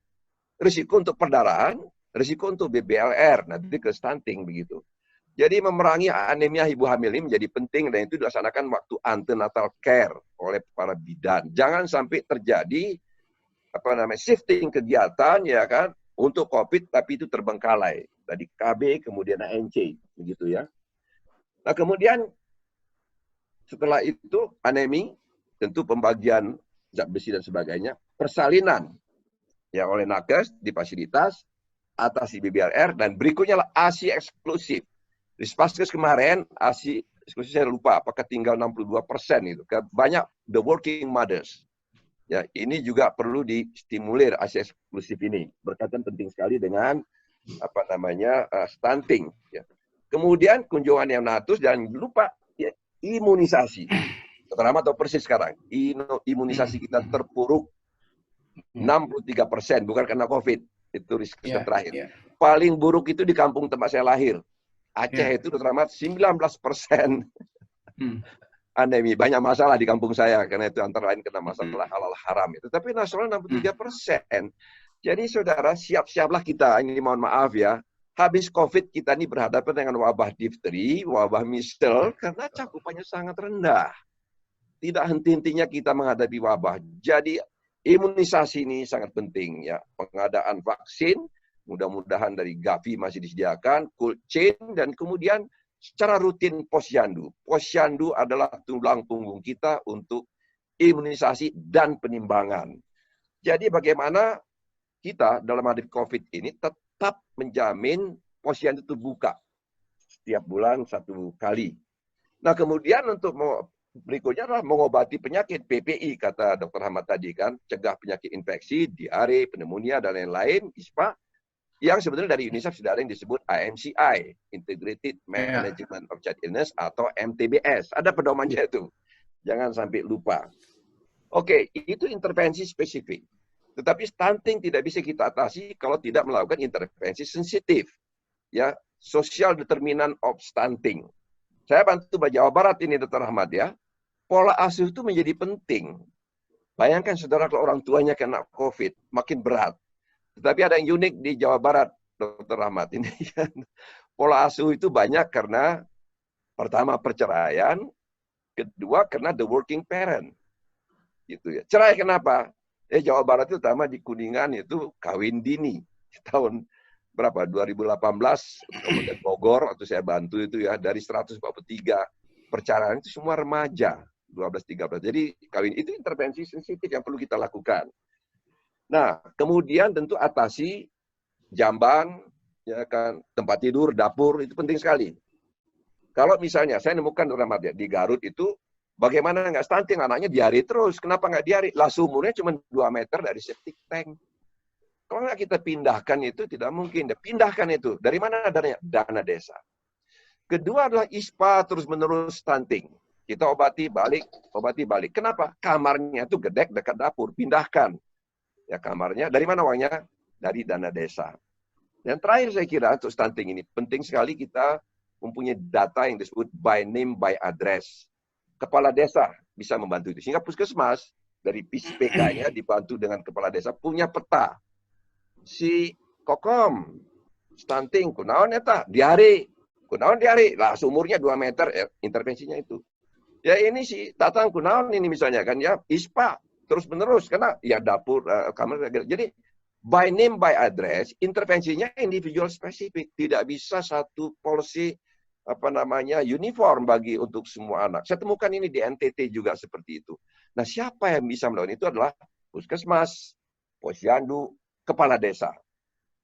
risiko untuk perdarahan, risiko untuk BBLR, nanti ke stunting begitu. Jadi memerangi anemia ibu hamil ini menjadi penting dan itu dilaksanakan waktu antenatal care oleh para bidan. Jangan sampai terjadi shifting kegiatan ya kan untuk COVID tapi itu terbengkalai. Tadi KB kemudian ANC begitu ya. Nah, kemudian setelah itu anemi, tentu pembagian zat besi dan sebagainya, persalinan ya oleh nakes di fasilitas, atasi BBLR, dan berikutnya lah ASI eksklusif. Di Spaskes kemarin, ASI eksklusif saya lupa, apakah tinggal 62% itu. Banyak the working mothers. Ya, ini juga perlu distimulir ASI eksklusif ini. Berkaitan penting sekali dengan stunting. Ya. Kemudian kunjungan yang natus dan lupa ya, imunisasi. Terutama atau persis sekarang, imunisasi kita terpuruk 63%, bukan karena COVID. Itu riset terakhir. Paling buruk itu di kampung tempat saya lahir. Aceh itu terutama 19% anemi. Banyak masalah di kampung saya, karena itu antara lain kena masalah halal haram. Itu. Tapi nasional 63%. Jadi saudara, siap-siaplah kita, ini mohon maaf ya, habis COVID kita ini berhadapan dengan wabah difteri, wabah mistel, karena cakupannya sangat rendah. Tidak henti-hentinya kita menghadapi wabah. Jadi imunisasi ini sangat penting ya. Pengadaan vaksin, mudah-mudahan dari Gavi masih disediakan, cold chain, dan kemudian secara rutin posyandu. Posyandu adalah tulang punggung kita untuk imunisasi dan penimbangan. Jadi bagaimana kita dalam menghadapi COVID ini tetap menjamin posyandu itu buka setiap bulan 1 kali. Nah, kemudian untuk berikutnya adalah mengobati penyakit PPI, kata Dr. Ahmad tadi kan, cegah penyakit infeksi, diare, pneumonia, dan lain-lain, ISPA, yang sebenarnya dari UNICEF sudah ada yang disebut IMCI, Integrated Management of Child Illness, atau MTBS. Ada pedomannya itu. Jangan sampai lupa. Oke, itu intervensi spesifik. Tetapi stunting tidak bisa kita atasi kalau tidak melakukan intervensi sensitif. Ya, social determinant of stunting. Saya bantu Jawa Barat ini, Dr. Ahmad ya. Pola asuh itu menjadi penting. Bayangkan saudara kalau orang tuanya kena COVID, makin berat. Tetapi ada yang unik di Jawa Barat, Dr. Ahmad ini. Pola asuh itu banyak karena pertama perceraian, kedua karena the working parent. Gitu ya. Cerai kenapa? Jawa Barat itu terutama di Kuningan itu kawin dini. Tahun berapa? 2018 Kabupaten Bogor waktu saya bantu itu ya, dari 143 perceraian itu semua remaja, 12-13. Jadi kawin itu intervensi sensitif yang perlu kita lakukan. Nah, kemudian tentu atasi jamban, ya kan, tempat tidur, dapur, itu penting sekali. Kalau misalnya saya nemukan di Garut itu bagaimana nggak stunting, anaknya diare terus. Kenapa nggak diare? Lah sumurnya cuma 2 meter dari septic tank. Kalau nggak kita pindahkan itu tidak mungkin. Pindahkan itu. Dari mana dananya? Dana desa. Kedua adalah ISPA terus-menerus stunting. Kita obati balik, obati balik. Kenapa? Kamarnya itu gede dekat dapur, pindahkan. Ya kamarnya, dari mana uangnya? Dari dana desa. Dan terakhir saya kira untuk stunting ini, penting sekali kita mempunyai data yang disebut by name, by address. Kepala desa bisa membantu itu. Sehingga puskesmas, dari PK-nya dibantu dengan kepala desa, punya peta. Si Kokom, stunting, kunaon eta, diare. Kunaon diare, lah seumurnya 2 meter, intervensinya itu. Ya ini si Tatang kunaon ini misalnya kan ya, ISPA, terus-menerus, karena ya dapur, kamar, jadi by name, by address, intervensinya individual spesifik. Tidak bisa satu policy uniform bagi untuk semua anak. Saya temukan ini di NTT juga seperti itu. Nah, siapa yang bisa melakukan itu adalah puskesmas, posyandu, kepala desa.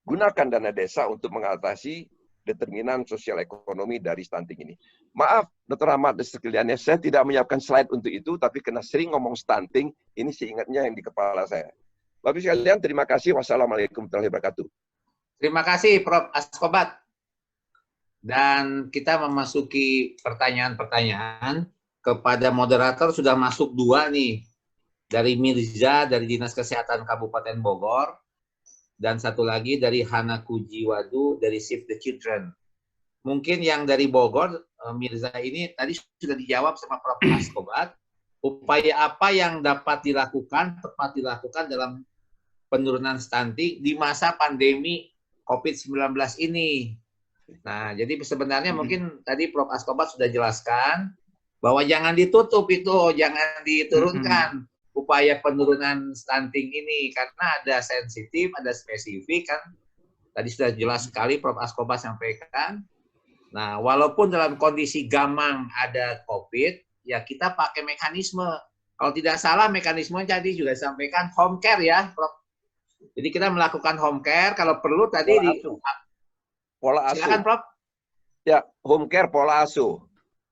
Gunakan dana desa untuk mengatasi determinan sosial ekonomi dari stunting ini. Maaf, Dr. Ahmad dan sekaliannya, saya tidak menyiapkan slide untuk itu, tapi karena sering ngomong stunting, ini seingatnya yang di kepala saya. Bapak sekalian, terima kasih. Wassalamualaikum warahmatullahi wabarakatuh. Terima kasih Prof. Askobat. Dan kita memasuki pertanyaan-pertanyaan kepada moderator. Sudah masuk 2 nih. Dari Mirza, dari Dinas Kesehatan Kabupaten Bogor. Dan satu lagi dari Hana Kujiwadu, dari Save the Children. Mungkin yang dari Bogor, Mirza ini tadi sudah dijawab sama Prof. Askobat. Upaya apa yang dapat dilakukan, tepat dilakukan dalam penurunan stunting di masa pandemi COVID-19 ini. Nah, jadi sebenarnya mungkin tadi Prof. Askobat sudah jelaskan bahwa jangan ditutup itu, jangan diturunkan upaya penurunan stunting ini, karena ada sensitif, ada spesifik kan. Tadi sudah jelas sekali Prof. Askobat sampaikan. Nah, walaupun dalam kondisi gamang ada COVID, ya kita pakai mekanisme. Kalau tidak salah mekanisme tadi juga disampaikan home care ya, Prof. Jadi kita melakukan home care, kalau perlu tadi Pola asuh. Silakan, Prof. Ya, home care pola asuh.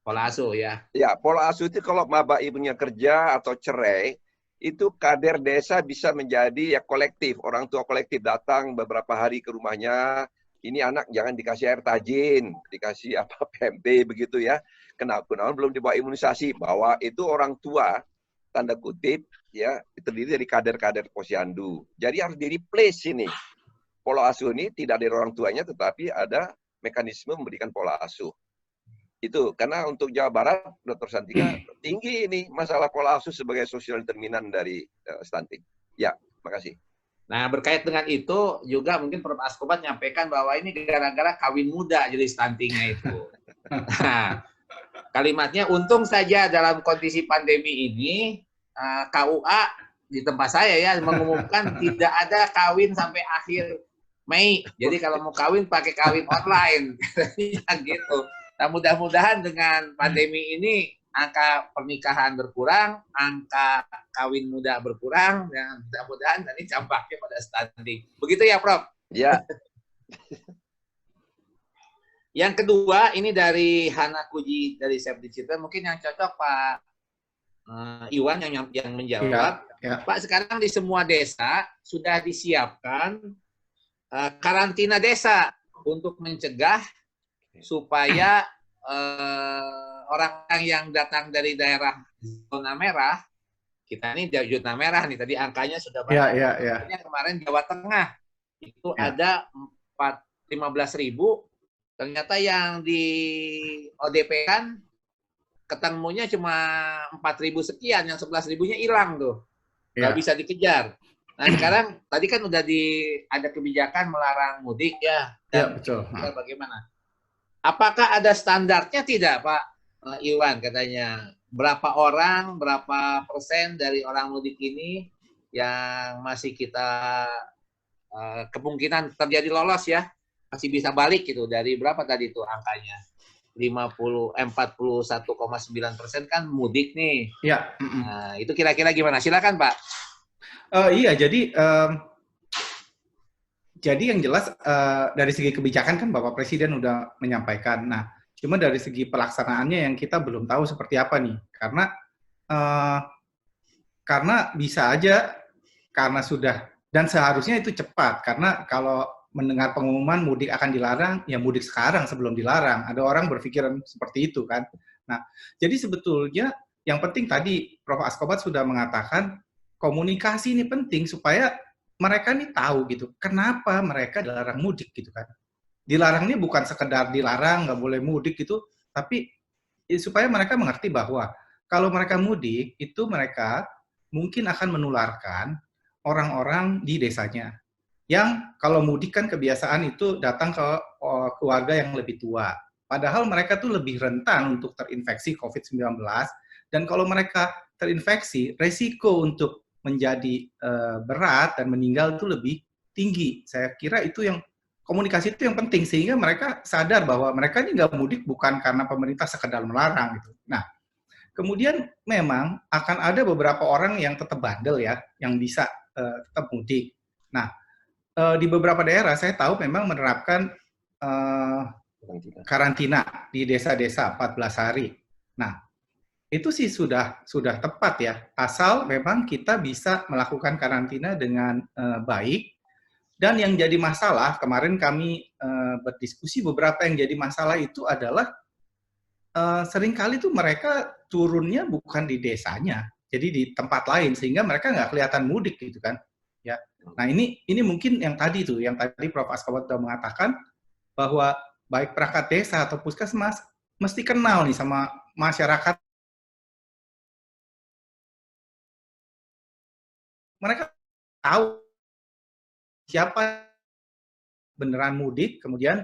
Pola asuh ya. Ya, pola asuh itu kalau bapak ibunya kerja atau cerai, itu kader desa bisa menjadi ya kolektif. Orang tua kolektif datang beberapa hari ke rumahnya. Ini anak jangan dikasih air tajin, dikasih PMP begitu ya. Kenapa belum dibawa imunisasi? Bahwa itu orang tua, tanda kutip, ya terdiri dari kader-kader posyandu. Jadi harus di-replace ini. Pola asuh ini tidak dari orang tuanya, tetapi ada mekanisme memberikan pola asuh. Itu karena untuk Jawa Barat, Dr. Santika, tinggi ini masalah pola asuh sebagai social determinan dari stunting. Ya, makasih. Nah, berkait dengan itu juga mungkin Prof. Askobat menyampaikan bahwa ini gara-gara kawin muda jadi stuntingnya itu. Nah, kalimatnya untung saja dalam kondisi pandemi ini KUA di tempat saya ya mengumumkan tidak ada kawin sampai akhir Mei. Jadi kalau mau kawin pakai kawin online. Gitu. Nah, mudah-mudahan dengan pandemi ini angka pernikahan berkurang, angka kawin muda berkurang, dan mudah-mudahan nanti dampaknya pada stunting. Begitu ya, Prof? Ya. Yang kedua, ini dari Hana Kuji dari Save the Children. Mungkin yang cocok Pak Iwan yang menjawab. Ya. Pak, sekarang di semua desa sudah disiapkan karantina desa untuk mencegah supaya orang yang datang dari daerah zona merah, kita ini dari zona merah nih, tadi angkanya sudah banyak. Yang kemarin Jawa Tengah itu ada 15.000, ternyata yang di ODP kan ketemunya cuma 4.000 sekian, yang 11.000-nya hilang tuh, nggak bisa dikejar. Nah sekarang tadi kan udah ada kebijakan melarang mudik ya. Ya betul. Bagaimana? Apakah ada standarnya tidak, Pak Iwan? Katanya berapa orang, berapa persen dari orang mudik ini yang masih kita kemungkinan terjadi lolos ya, masih bisa balik gitu, dari berapa tadi itu angkanya? 41,9% kan mudik nih. Ya. Nah, itu kira-kira gimana? Silakan, Pak. Iya, jadi yang jelas dari segi kebijakan kan Bapak Presiden udah menyampaikan. Nah, cuma dari segi pelaksanaannya yang kita belum tahu seperti apa nih, karena bisa aja karena sudah, dan seharusnya itu cepat, karena kalau mendengar pengumuman mudik akan dilarang, ya mudik sekarang sebelum dilarang. Ada orang berpikiran seperti itu kan. Nah, jadi sebetulnya yang penting tadi Prof. Askobat sudah mengatakan komunikasi ini penting supaya mereka nih tahu gitu, kenapa mereka dilarang mudik gitu kan. Dilarang ini bukan sekedar dilarang, nggak boleh mudik gitu, tapi supaya mereka mengerti bahwa kalau mereka mudik, itu mereka mungkin akan menularkan orang-orang di desanya. Yang kalau mudik kan kebiasaan itu datang ke keluarga yang lebih tua. Padahal mereka tuh lebih rentan untuk terinfeksi COVID-19, dan kalau mereka terinfeksi, resiko untuk menjadi berat dan meninggal itu lebih tinggi. Saya kira itu yang komunikasi itu yang penting, sehingga mereka sadar bahwa mereka ini nggak mudik bukan karena pemerintah sekedar melarang gitu. Nah, kemudian memang akan ada beberapa orang yang tetap bandel ya, yang bisa tetap mudik. Nah, di beberapa daerah saya tahu memang menerapkan karantina di desa-desa 14 hari. Nah, itu sih sudah tepat ya, asal memang kita bisa melakukan karantina dengan baik. Dan yang jadi masalah, kemarin kami berdiskusi, beberapa yang jadi masalah itu adalah seringkali tuh mereka turunnya bukan di desanya, jadi di tempat lain, sehingga mereka nggak kelihatan mudik gitu kan. Ya. Nah ini mungkin yang tadi Prof. Askobat sudah mengatakan bahwa baik perangkat desa atau puskesmas mesti kenal nih sama masyarakat. Mereka tahu siapa beneran mudik, kemudian